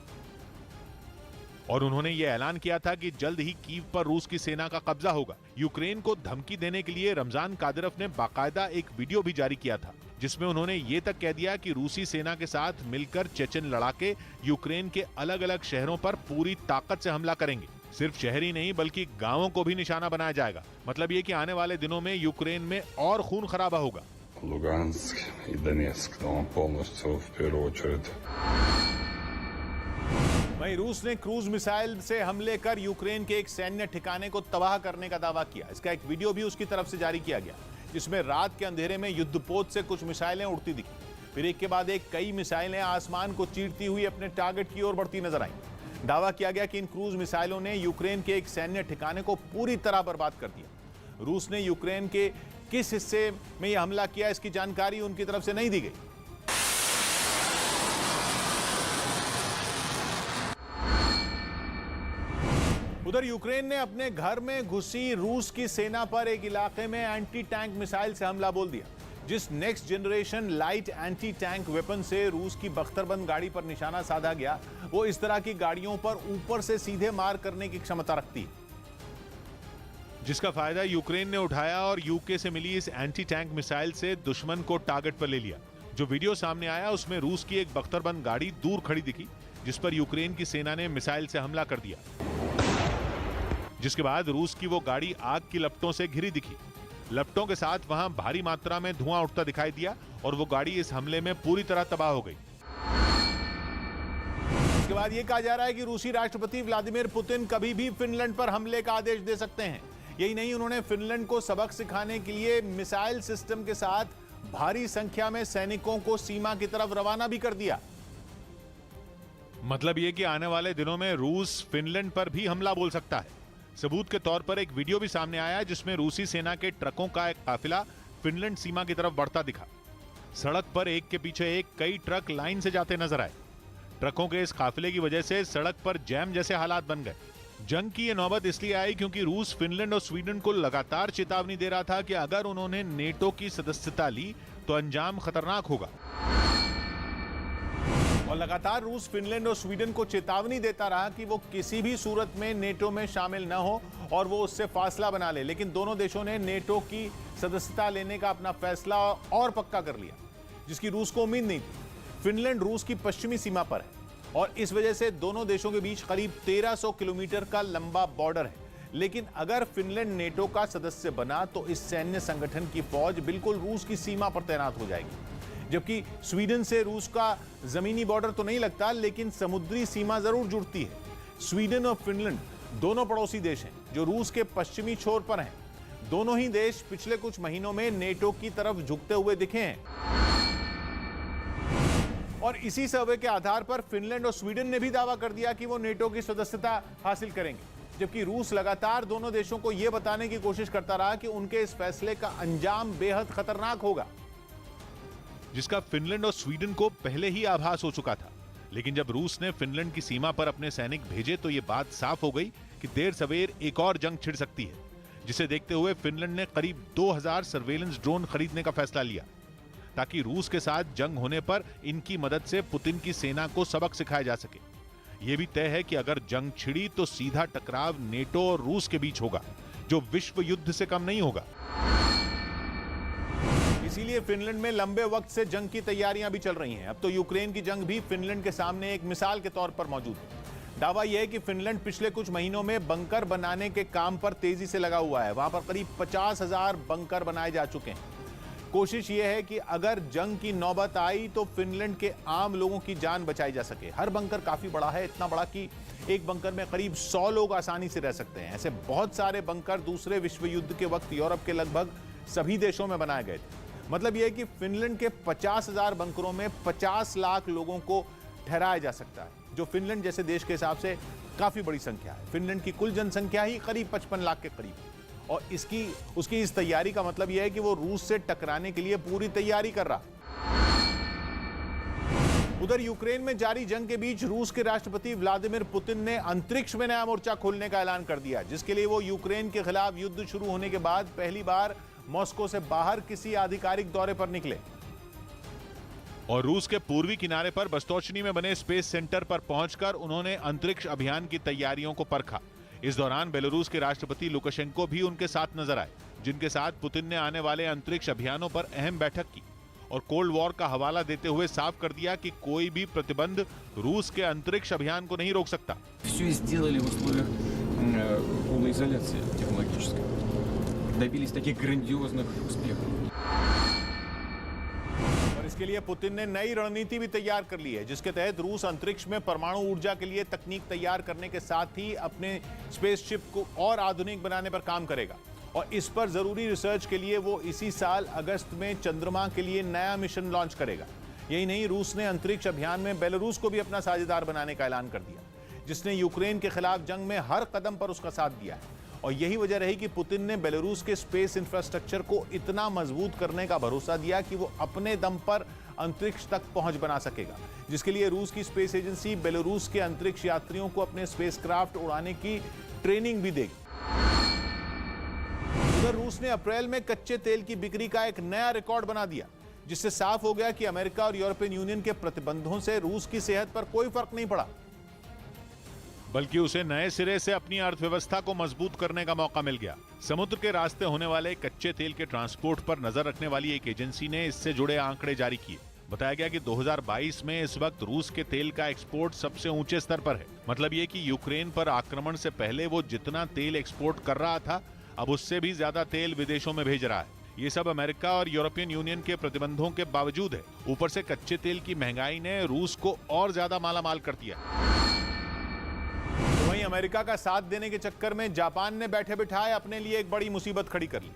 और उन्होंने ये ऐलान किया था कि जल्द ही कीव पर रूस की सेना का कब्जा होगा। यूक्रेन को धमकी देने के लिए रमजान कादिरोव ने बाकायदा एक वीडियो भी जारी किया था जिसमें उन्होंने ये तक कह दिया कि रूसी सेना के साथ मिलकर चेचन लड़ाके यूक्रेन के अलग अलग शहरों पर पूरी ताकत से हमला करेंगे। सिर्फ शहर ही नहीं बल्कि गांवों को भी निशाना बनाया जाएगा। मतलब ये कि आने वाले दिनों में यूक्रेन में और खून खराबा होगा। Луганск и Донецк, но полностью в первую очередь. वहीं रूस ने क्रूज मिसाइल से हमले कर यूक्रेन के एक सैन्य ठिकाने को तबाह करने का दावा किया। इसका एक वीडियो भी उसकी तरफ से जारी किया गया जिसमें रात के अंधेरे में युद्धपोत से कुछ मिसाइलें उड़ती दिखी। फिर एक के बाद एक कई मिसाइलें आसमान को चीरती हुई अपने टारगेट की ओर बढ़ती नजर आईं। दावा किया गया कि इन क्रूज मिसाइलों ने यूक्रेन के एक सैन्य ठिकाने को पूरी तरह बर्बाद कर दिया। रूस ने यूक्रेन के किस हिस्से में यह हमला किया इसकी जानकारी उनकी तरफ से नहीं दी गई। उधर यूक्रेन ने अपने घर में घुसी रूस की सेना पर एक इलाके में एंटी टैंक मिसाइल से हमला बोल दिया। जिस next generation light anti tank weapon से रूस की बख्तरबंद गाड़ी पर निशाना साधा गया वो इस तरह की गाड़ियों पर ऊपर से सीधे मार करने की क्षमता रखती है, जिसका फायदा यूक्रेन ने उठाया और यूके से मिली इस एंटी टैंक मिसाइल से दुश्मन को टारगेट पर ले लिया। जो वीडियो सामने आया उसमें रूस की एक बख्तरबंद गाड़ी दूर खड़ी दिखी जिस पर यूक्रेन की सेना ने मिसाइल से हमला कर दिया, जिसके बाद रूस की वो गाड़ी आग की लपटों से घिरी दिखी। लपटों के साथ वहां भारी मात्रा में धुआं उठता दिखाई दिया और वो गाड़ी इस हमले में पूरी तरह तबाह हो गई। इसके बाद यह कहा जा रहा है कि रूसी राष्ट्रपति व्लादिमीर पुतिन कभी भी फिनलैंड पर हमले का आदेश दे सकते हैं। यही नहीं, उन्होंने फिनलैंड को सबक सिखाने के लिए मिसाइल सिस्टम के साथ भारी संख्या में सैनिकों को सीमा की तरफ रवाना भी कर दिया। मतलब ये कि आने वाले दिनों में रूस फिनलैंड पर भी हमला बोल सकता है। सबूत के तौर पर एक वीडियो भी सामने आया जिसमें रूसी सेना के ट्रकों का एक काफिला फिनलैंड सीमा की तरफ बढ़ता दिखा। सड़क पर एक के पीछे एक कई ट्रक लाइन से जाते नजर आए। ट्रकों के इस काफिले की वजह से सड़क पर जैम जैसे हालात बन गए। जंग की यह नौबत इसलिए आई क्योंकि रूस फिनलैंड और स्वीडन को लगातार चेतावनी दे रहा था कि अगर उन्होंने नेटो की सदस्यता ली तो अंजाम खतरनाक होगा। और लगातार रूस फिनलैंड और स्वीडन को चेतावनी देता रहा कि वो किसी भी सूरत में नेटो में शामिल न हो और वो उससे फासला बना ले, लेकिन दोनों देशों ने नेटो की सदस्यता लेने का अपना फैसला और पक्का कर लिया जिसकी रूस को उम्मीद नहीं थी। फिनलैंड रूस की पश्चिमी सीमा पर है और इस वजह से दोनों देशों के बीच करीब 1300 किलोमीटर का लंबा बॉर्डर है। लेकिन अगर फिनलैंड नेटो का सदस्य बना तो इस सैन्य संगठन की फौज बिल्कुल रूस की सीमा पर तैनात हो जाएगी। जबकि स्वीडन से रूस का जमीनी बॉर्डर तो नहीं लगता लेकिन समुद्री सीमा जरूर जुड़ती है। स्वीडन और फिनलैंड दोनों पड़ोसी देश हैं जो रूस के पश्चिमी छोर पर हैं। दोनों ही देश पिछले कुछ महीनों में नेटो की तरफ झुकते हुए दिखे हैं और इसी सर्वे के आधार पर फिनलैंड और स्वीडन ने भी दावा कर दिया कि वो नेटो की सदस्यता हासिल करेंगे। जबकि रूस लगातार दोनों देशों को यह बताने की कोशिश करता रहा कि उनके इस फैसले का अंजाम बेहद खतरनाक होगा, जिसका फिनलैंड और स्वीडन को पहले ही आभास हो चुका था। लेकिन जब रूस ने फिनलैंड की सीमा पर अपने सैनिक भेजे तो यह बात साफ हो गई कि देर सवेर एक और जंग छिड़ सकती है, जिसे देखते हुए फिनलैंड ने करीब 2000 सर्वेलेंस ड्रोन खरीदने का फैसला लिया ताकि रूस के साथ जंग होने पर इनकी मदद से पुतिन की सेना को सबक सिखाया जा सके। यह भी तय है कि अगर जंग छिड़ी तो सीधा टकराव नेटो और रूस के बीच होगा, जो विश्व युद्ध से कम नहीं होगा। इसीलिए फिनलैंड में लंबे वक्त से जंग की तैयारियां भी चल रही हैं। अब तो यूक्रेन की जंग भी फिनलैंड के सामने एक मिसाल के तौर पर मौजूद है। दावा यह है कि फिनलैंड पिछले कुछ महीनों में बंकर बनाने के काम पर तेजी से लगा हुआ है। वहां पर करीब 50,000 बंकर बनाए जा चुके हैं। कोशिश यह है कि अगर जंग की नौबत आई तो फिनलैंड के आम लोगों की जान बचाई जा सके। हर बंकर काफी बड़ा है, इतना बड़ा कि एक बंकर में करीब 100 लोग आसानी से रह सकते हैं। ऐसे बहुत सारे बंकर दूसरे विश्व युद्ध के वक्त यूरोप के लगभग सभी देशों में बनाए गए थे। मतलब यह है कि फिनलैंड के 50,000 बंकरों में 50 लाख लोगों को ठहराया जा सकता है, जो फिनलैंड जैसे देश के हिसाब से काफी बड़ी संख्या है। फिनलैंड की कुल जनसंख्या ही करीब 55 लाख के करीब है। और उसकी इस तैयारी का मतलब यह है कि वो रूस से टकराने के लिए पूरी तैयारी कर रहा। उधर यूक्रेन में जारी जंग के बीच रूस के राष्ट्रपति व्लादिमीर पुतिन ने अंतरिक्ष में नया मोर्चा खोलने का ऐलान कर दिया, जिसके लिए वो यूक्रेन के खिलाफ युद्ध शुरू होने के बाद पहली बार मॉस्को से बाहर किसी आधिकारिक दौरे पर निकले। और रूस के पूर्वी किनारे पर बस्तोचनी में बने स्पेस सेंटर पर पहुंचकर उन्होंने अंतरिक्ष अभियान की तैयारियों को परखा। इस दौरान बेलारूस के राष्ट्रपति लुकाशेंको भी उनके साथ नजर आए, जिनके साथ पुतिन ने आने वाले अंतरिक्ष अभियानों पर अहम बैठक की और कोल्ड वॉर का हवाला देते हुए साफ कर दिया कि कोई भी प्रतिबंध रूस के अंतरिक्ष अभियान को नहीं रोक सकता। Все сделали в условиях полной изоляции технологической. Добились таких грандиозных успехов. और इसके लिए पुतिन ने नई रणनीति भी तैयार कर ली है, जिसके तहत रूस अंतरिक्ष में परमाणु ऊर्जा के लिए तकनीक तैयार करने के साथ ही अपने स्पेसशिप को और आधुनिक बनाने पर काम करेगा। और इस पर जरूरी रिसर्च के लिए वो इसी साल अगस्त में चंद्रमा के लिए नया मिशन लॉन्च करेगा। यही नहीं, रूस ने अंतरिक्ष अभियान में बेलारूस को भी अपना साझेदार बनाने का ऐलान कर दिया, जिसने यूक्रेन के खिलाफ जंग में हर कदम पर उसका साथ दिया है। और यही वजह रही कि पुतिन ने बेलारूस के स्पेस इंफ्रास्ट्रक्चर को इतना मजबूत करने का भरोसा दिया कि वो अपने दम पर अंतरिक्ष तक पहुंच बना सकेगा, जिसके लिए रूस की स्पेस एजेंसी बेलारूस के अंतरिक्ष यात्रियों को अपने स्पेसक्राफ्ट उड़ाने की ट्रेनिंग भी देगी। उधर रूस ने अप्रैल में कच्चे तेल की बिक्री का एक नया रिकॉर्ड बना दिया, जिससे साफ हो गया कि अमेरिका और यूरोपियन यूनियन के प्रतिबंधों से रूस की सेहत पर कोई फर्क नहीं पड़ा, बल्कि उसे नए सिरे से अपनी अर्थव्यवस्था को मजबूत करने का मौका मिल गया। समुद्र के रास्ते होने वाले कच्चे तेल के ट्रांसपोर्ट पर नजर रखने वाली एक एजेंसी ने इससे जुड़े आंकड़े जारी किए। बताया गया कि 2022 में इस वक्त रूस के तेल का एक्सपोर्ट सबसे ऊंचे स्तर पर है। मतलब ये कि यूक्रेन पर आक्रमण से पहले वो जितना तेल एक्सपोर्ट कर रहा था, अब उससे भी ज्यादा तेल विदेशों में भेज रहा है। ये सब अमेरिका और यूरोपियन यूनियन के प्रतिबंधों के बावजूद है। ऊपर से कच्चे तेल की महंगाई ने रूस को और ज्यादा मालामाल कर दिया। वहीं अमेरिका का साथ देने के चक्कर में जापान ने बैठे बिठाए अपने लिए एक बड़ी मुसीबत खड़ी कर ली।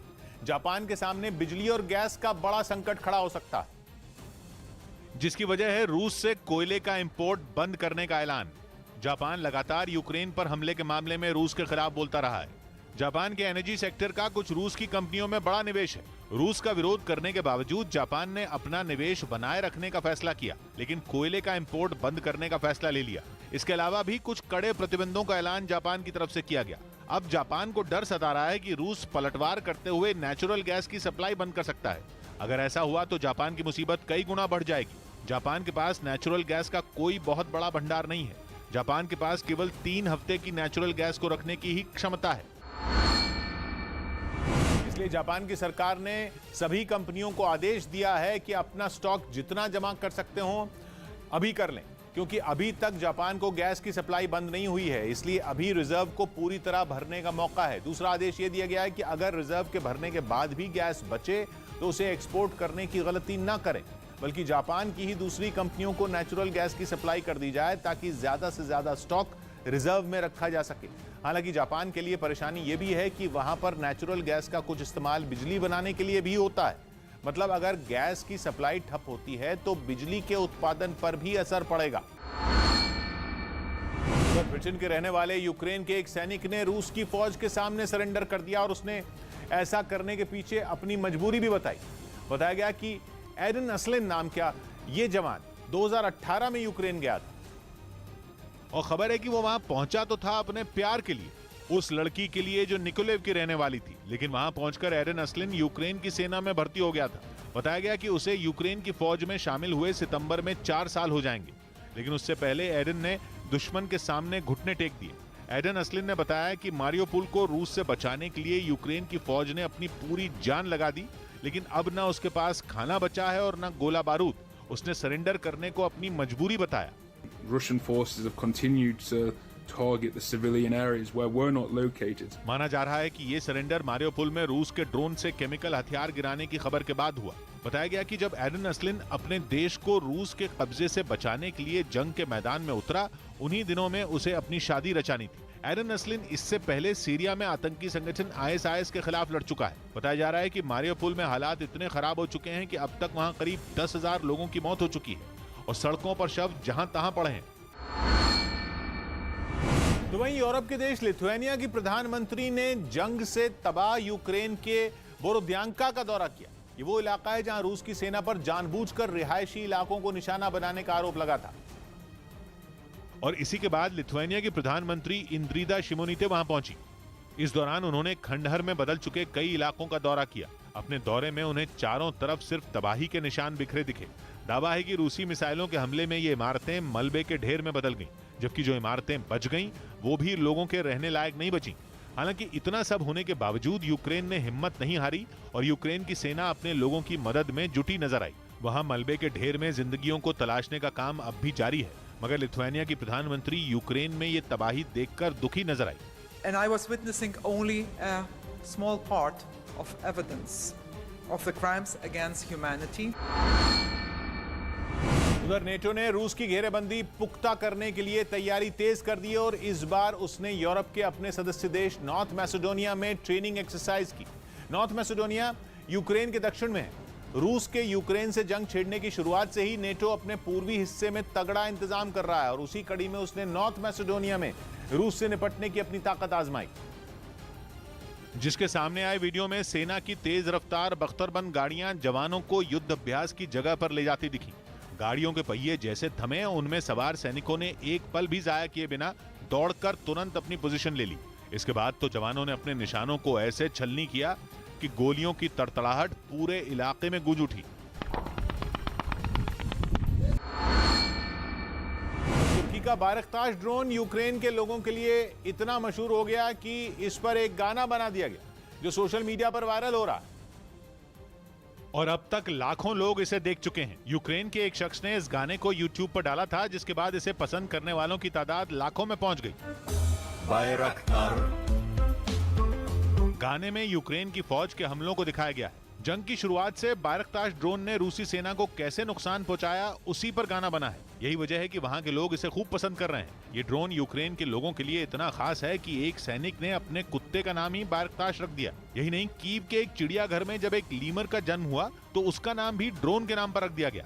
जापान के सामने बिजली और गैस का बड़ा संकट खड़ा हो सकता है, जिसकी वजह है रूस से कोयले का इंपोर्ट बंद करने का ऐलान। जापान लगातार यूक्रेन पर हमले के मामले में रूस के खिलाफ बोलता रहा है। जापान के एनर्जी सेक्टर का कुछ रूस की कंपनियों में बड़ा निवेश है। रूस का विरोध करने के बावजूद जापान ने अपना निवेश बनाए रखने का फैसला किया, लेकिन कोयले का इंपोर्ट बंद करने का फैसला ले लिया। इसके अलावा भी कुछ कड़े प्रतिबंधों का ऐलान जापान की तरफ से किया गया। अब जापान को डर सता रहा है कि रूस पलटवार करते हुए नेचुरल गैस की सप्लाई बंद कर सकता है। अगर ऐसा हुआ तो जापान की मुसीबत कई गुना बढ़ जाएगी। जापान के पास नेचुरल गैस का कोई बहुत बड़ा भंडार नहीं है। जापान के पास केवल 3 हफ्ते की नेचुरल गैस को रखने की ही क्षमता है। इसलिए जापान की सरकार ने सभी कंपनियों को आदेश दिया है कि अपना स्टॉक जितना जमा कर सकते हो अभी कर लें, क्योंकि अभी तक जापान को गैस की सप्लाई बंद नहीं हुई है। इसलिए अभी रिजर्व को पूरी तरह भरने का मौका है। दूसरा आदेश यह दिया गया है कि अगर रिजर्व के भरने के बाद भी गैस बचे तो उसे एक्सपोर्ट करने की गलती ना करें, बल्कि जापान की ही दूसरी कंपनियों को नेचुरल गैस की सप्लाई कर दी जाए ताकि ज्यादा से ज्यादा स्टॉक रिजर्व में रखा जा सके। हालांकि जापान के लिए परेशानी यह भी है कि वहां पर नेचुरल गैस का कुछ इस्तेमाल बिजली बनाने के लिए भी होता है। मतलब अगर गैस की सप्लाई ठप होती है तो बिजली के उत्पादन पर भी असर पड़ेगा। ब्रिटेन के रहने वाले यूक्रेन के एक सैनिक ने रूस की फौज के सामने सरेंडर कर दिया और उसने ऐसा करने के पीछे अपनी मजबूरी भी बताई। बताया गया कि एडन असलिन नाम का ये जवान 2018 में यूक्रेन गया था और खबर है कि वो वहां पहुंचा तो था अपने प्यार के लिए, उस लड़की के लिए जो निकोलेव की रहने वाली थी, लेकिन वहां पहुंचकर एडन असलिन यूक्रेन की सेना में भर्ती हो गया था। बताया गया कि उसे यूक्रेन की फौज में शामिल हुए सितंबर में 4 साल हो जाएंगे, लेकिन उससे पहले एडन ने दुश्मन के सामने घुटने टेक दिए। एडन असलिन ने बताया कि मारियोपोल को रूस से बचाने के लिए यूक्रेन की फौज ने अपनी पूरी जान लगा दी, लेकिन अब ना उसके पास खाना बचा है और ना गोला बारूद। उसने सरेंडर करने को अपनी मजबूरी बताया। Russian forces have continued to target the civilian areas where we're not located. माना जा रहा है कि ये सरेंडर मारियोपोल में रूस के ड्रोन से केमिकल हथियार गिराने की खबर के बाद हुआ। बताया गया कि जब एडन असलिन अपने देश को रूस के कब्जे से बचाने के लिए जंग के मैदान में उतरा, उन्हीं दिनों में उसे अपनी शादी रचानी थी। एडन असलिन इससे पहले सीरिया में आतंकी संगठन ISIS के खिलाफ लड़ चुका है। बताया जा रहा है कि मारियोपोल में हालात इतने खराब हो चुके हैं कि अब तक वहां करीब 10,000 लोगों की मौत हो चुकी है और सड़कों पर शव जहां तहां पड़े हैं। तो वहीं यूरोप के देश लिथुआनिया की प्रधानमंत्री ने जंग से तबाह यूक्रेन के बोरोद्यांका का दौरा किया। ये वो इलाका है जहां रूस की सेना पर जानबूझकर रिहायशी इलाकों को निशाना बनाने का आरोप लगा था। और इसी के बाद लिथुआनिया की प्रधानमंत्री इंद्रिदा शिमोनीते वहां पहुंची। इस दौरान उन्होंने खंडहर में बदल चुके कई इलाकों का दौरा किया। अपने दौरे में उन्हें चारों तरफ सिर्फ तबाही के निशान बिखरे दिखे। दावा है कि रूसी मिसाइलों के हमले में ये इमारतें मलबे के ढेर में बदल गईं, जबकि जो इमारतें बच गईं वो भी लोगों के रहने लायक नहीं बची। हालांकि इतना सब होने के बावजूद यूक्रेन ने हिम्मत नहीं हारी और यूक्रेन की सेना अपने लोगों की मदद में जुटी नजर आई। वहां मलबे के ढेर में जिंदगियों को तलाशने का काम अब भी जारी है, मगर लिथुआनिया की प्रधानमंत्री यूक्रेन में ये तबाही देखकर दुखी नजर आई। And I was witnessing only a small part of evidence of the crimes against humanity. उधर नेटो ने रूस की घेरेबंदी पुख्ता करने के लिए तैयारी तेज कर दी और इस बार उसने यूरोप के अपने सदस्य देश नॉर्थ मैसेडोनिया में ट्रेनिंग एक्सरसाइज की। नॉर्थ मैसेडोनिया यूक्रेन के दक्षिण में है। रूस के यूक्रेन से जंग छेड़ने की शुरुआत से ही नेटो अपने पूर्वी हिस्से में तगड़ा इंतजाम कर रहा है और उसी कड़ी में उसने नॉर्थ मैसेडोनिया में रूस से निपटने की अपनी ताकत आजमाई। जिसके सामने आए वीडियो में सेना की तेज रफ्तार बख्तरबंद गाड़ियां जवानों को युद्ध अभ्यास की जगह पर ले जाती दिखी। गाड़ियों के पहिए जैसे थमे, उनमें सवार सैनिकों ने एक पल भी जाया किए बिना दौड़कर तुरंत अपनी पोजीशन ले ली। इसके बाद तो जवानों ने अपने निशानों को ऐसे छलनी किया कि गोलियों की तड़तड़ाहट पूरे इलाके में गूंज उठी। तुर्की का बारकताश ड्रोन यूक्रेन के लोगों के लिए इतना मशहूर हो गया कि इस पर एक गाना बना दिया गया जो सोशल मीडिया पर वायरल हो रहा है और अब तक लाखों लोग इसे देख चुके हैं। यूक्रेन के एक शख्स ने इस गाने को यूट्यूब पर डाला था, जिसके बाद इसे पसंद करने वालों की तादाद लाखों में पहुंच गई। गाने में यूक्रेन की फौज के हमलों को दिखाया गया है। जंग की शुरुआत से बारकताश ड्रोन ने रूसी सेना को कैसे नुकसान पहुंचाया, उसी पर गाना बना है। यही वजह है कि वहां के लोग इसे खूब पसंद कर रहे हैं। ये ड्रोन यूक्रेन के लोगों के लिए इतना खास है कि एक सैनिक ने अपने कुत्ते का नाम ही बारकताश रख दिया। यही नहीं, कीव के एक चिड़ियाघर में जब एक लीमर का जन्म हुआ तो उसका नाम भी ड्रोन के नाम पर रख दिया गया।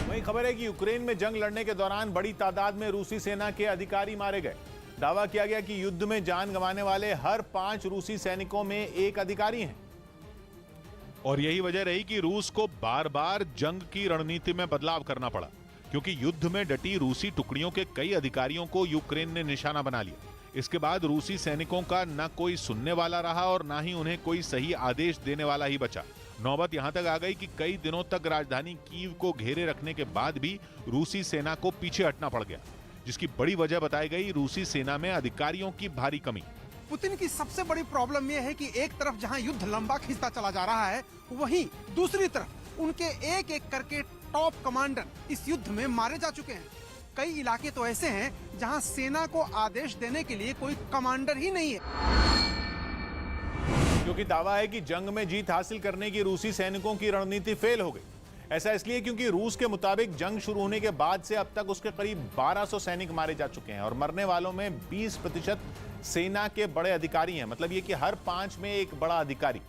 वहीं खबर है कि यूक्रेन में जंग लड़ने के दौरान बड़ी तादाद में रूसी सेना के अधिकारी मारे गए। दावा किया गया कि युद्ध में जान गंवाने वाले हर 5 रूसी सैनिकों में एक अधिकारी हैं। और यही वजह रही कि रूस को बार बार जंग की रणनीति में बदलाव करना पड़ा, क्योंकि युद्ध में डटी रूसी टुकड़ियों के कई अधिकारियों को यूक्रेन ने निशाना बना लिया। इसके बाद रूसी सैनिकों का न कोई सुनने वाला रहा और न ही उन्हें कोई सही आदेश देने वाला ही बचा। नौबत यहां तक आ गई कि कई दिनों तक राजधानी कीव को घेरे रखने के बाद भी रूसी सेना को पीछे हटना पड़ गया, जिसकी बड़ी वजह बताई गई रूसी सेना में अधिकारियों की भारी कमी। पुतिन की सबसे बड़ी प्रॉब्लम यह है कि एक तरफ जहां युद्ध लंबा खिंचता चला जा रहा है, वहीं दूसरी तरफ उनके एक एक करके टॉप कमांडर इस युद्ध में मारे जा चुके हैं। कई इलाके तो ऐसे हैं जहां सेना को आदेश देने के लिए कोई कमांडर ही नहीं है। क्योंकि दावा है कि जंग में जीत हासिल करने की रूसी सैनिकों की रणनीति फेल हो गई। ऐसा इसलिए क्योंकि रूस के मुताबिक जंग शुरू होने के बाद से अब तक उसके करीब 1200 सैनिक मारे जा चुके हैं और मरने वालों में 20% सेना के बड़े अधिकारी हैं। मतलब ये कि हर 5 में एक बड़ा अधिकारी।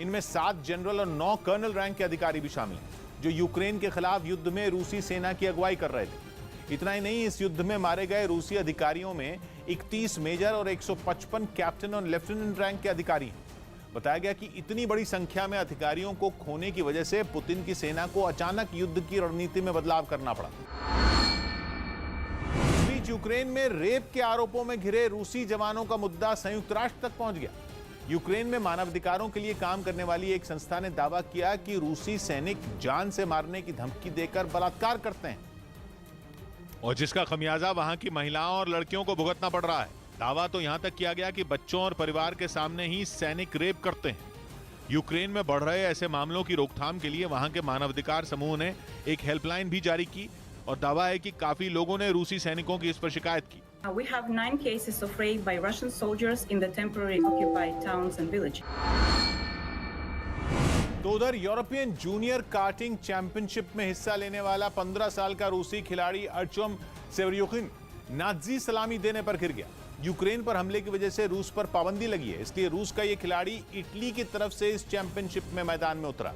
इनमें 7 जनरल और 9 कर्नल रैंक के अधिकारी भी शामिल हैं, जो यूक्रेन के खिलाफ युद्ध में रूसी सेना की अगुवाई कर रहे थे। इतना ही नहीं, इस युद्ध में मारे गए रूसी अधिकारियों में 31 मेजर और 155 कैप्टन और लेफ्टिनेंट रैंक के अधिकारी हैं। बताया गया कि इतनी बड़ी संख्या में अधिकारियों को खोने की वजह से पुतिन की सेना को अचानक युद्ध की रणनीति में बदलाव करना पड़ा। इस बीच यूक्रेन में रेप के आरोपों में घिरे रूसी जवानों का मुद्दा संयुक्त राष्ट्र तक पहुंच गया। यूक्रेन में मानवाधिकारों के लिए काम करने वाली एक संस्था ने दावा किया कि रूसी सैनिक जान से मारने की धमकी देकर बलात्कार करते हैं और जिसका खमियाजा वहां की महिलाओं और लड़कियों को भुगतना पड़ रहा है। दावा तो यहां तक किया गया कि बच्चों और परिवार के सामने ही सैनिक रेप करते हैं। यूक्रेन में बढ़ रहे ऐसे मामलों की रोकथाम के लिए वहां के मानवाधिकार समूह ने एक हेल्पलाइन भी जारी की और दावा है कि काफी लोगों ने रूसी सैनिकों की इस पर शिकायत की। We have 9 cases of rape by Russian soldiers in the temporary occupied towns and villages. तो उधर यूरोपियन जूनियर कार्टिंग चैंपियनशिप में हिस्सा लेने वाला 15 साल का रूसी खिलाड़ी अर्चम सेवरियुखिन नाजी सलामी देने पर गिर गया। यूक्रेन पर हमले की वजह से रूस पर पाबंदी लगी है, इसलिए रूस का यह खिलाड़ी इटली की तरफ से इस चैंपियनशिप में मैदान में उतरा,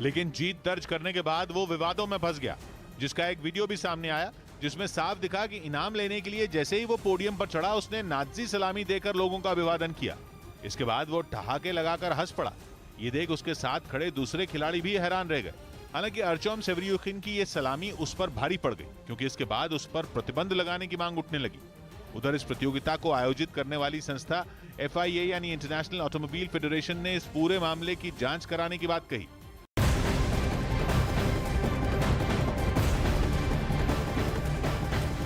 लेकिन जीत दर्ज करने के बाद वो विवादों में फंस गया, जिसका एक वीडियो भी सामने आया जिसमें साफ दिखा कि इनाम लेने के लिए जैसे ही वो पोडियम पर चढ़ा, उसने नाजी सलामी देकर लोगों का अभिवादन किया। इसके बाद वो ठहाके लगाकर हंस पड़ा। ये देख उसके साथ खड़े दूसरे खिलाड़ी भी हैरान रह गए। हालांकि अर्चम सेवरियुखिन की ये सलामी उस पर भारी पड़ गई, क्योंकि इसके बाद उस पर प्रतिबंध लगाने की मांग उठने लगी। उधर इस प्रतियोगिता को आयोजित करने वाली संस्था FIA यानी इंटरनेशनल ऑटोमोबाइल फेडरेशन ने इस पूरे मामले की जांच कराने की बात कही।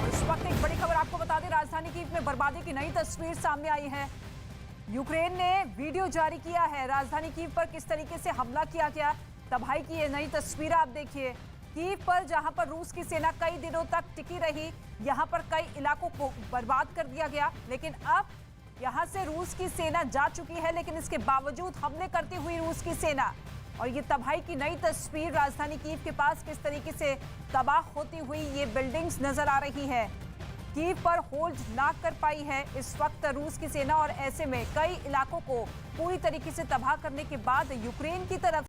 इस वक्त एक बड़ी खबर आपको बता दें, राजधानी कीव में बर्बादी की नई तस्वीर सामने आई है। यूक्रेन ने वीडियो जारी किया है, राजधानी कीव पर किस तरीके से हमला किया गया, तबाही की ये नई तस्वीर आप देखिए। कीव पर जहां पर रूस की सेना कई दिनों तक टिकी रही, यहां पर कई इलाकों को बर्बाद कर दिया गया, लेकिन अब यहां से रूस की सेना जा चुकी है, लेकिन इसके बावजूद हमले करती हुई रूस की सेना और ये तबाही की नई तस्वीर राजधानी कीव के पास किस तरीके से तबाह होती हुई ये बिल्डिंग्स नजर आ रही है। कीव पर होल्ड ना कर पाई है इस वक्त रूस की सेना और ऐसे में कई इलाकों को पूरी तरीके से तबाह करने के बाद यूक्रेन की तरफ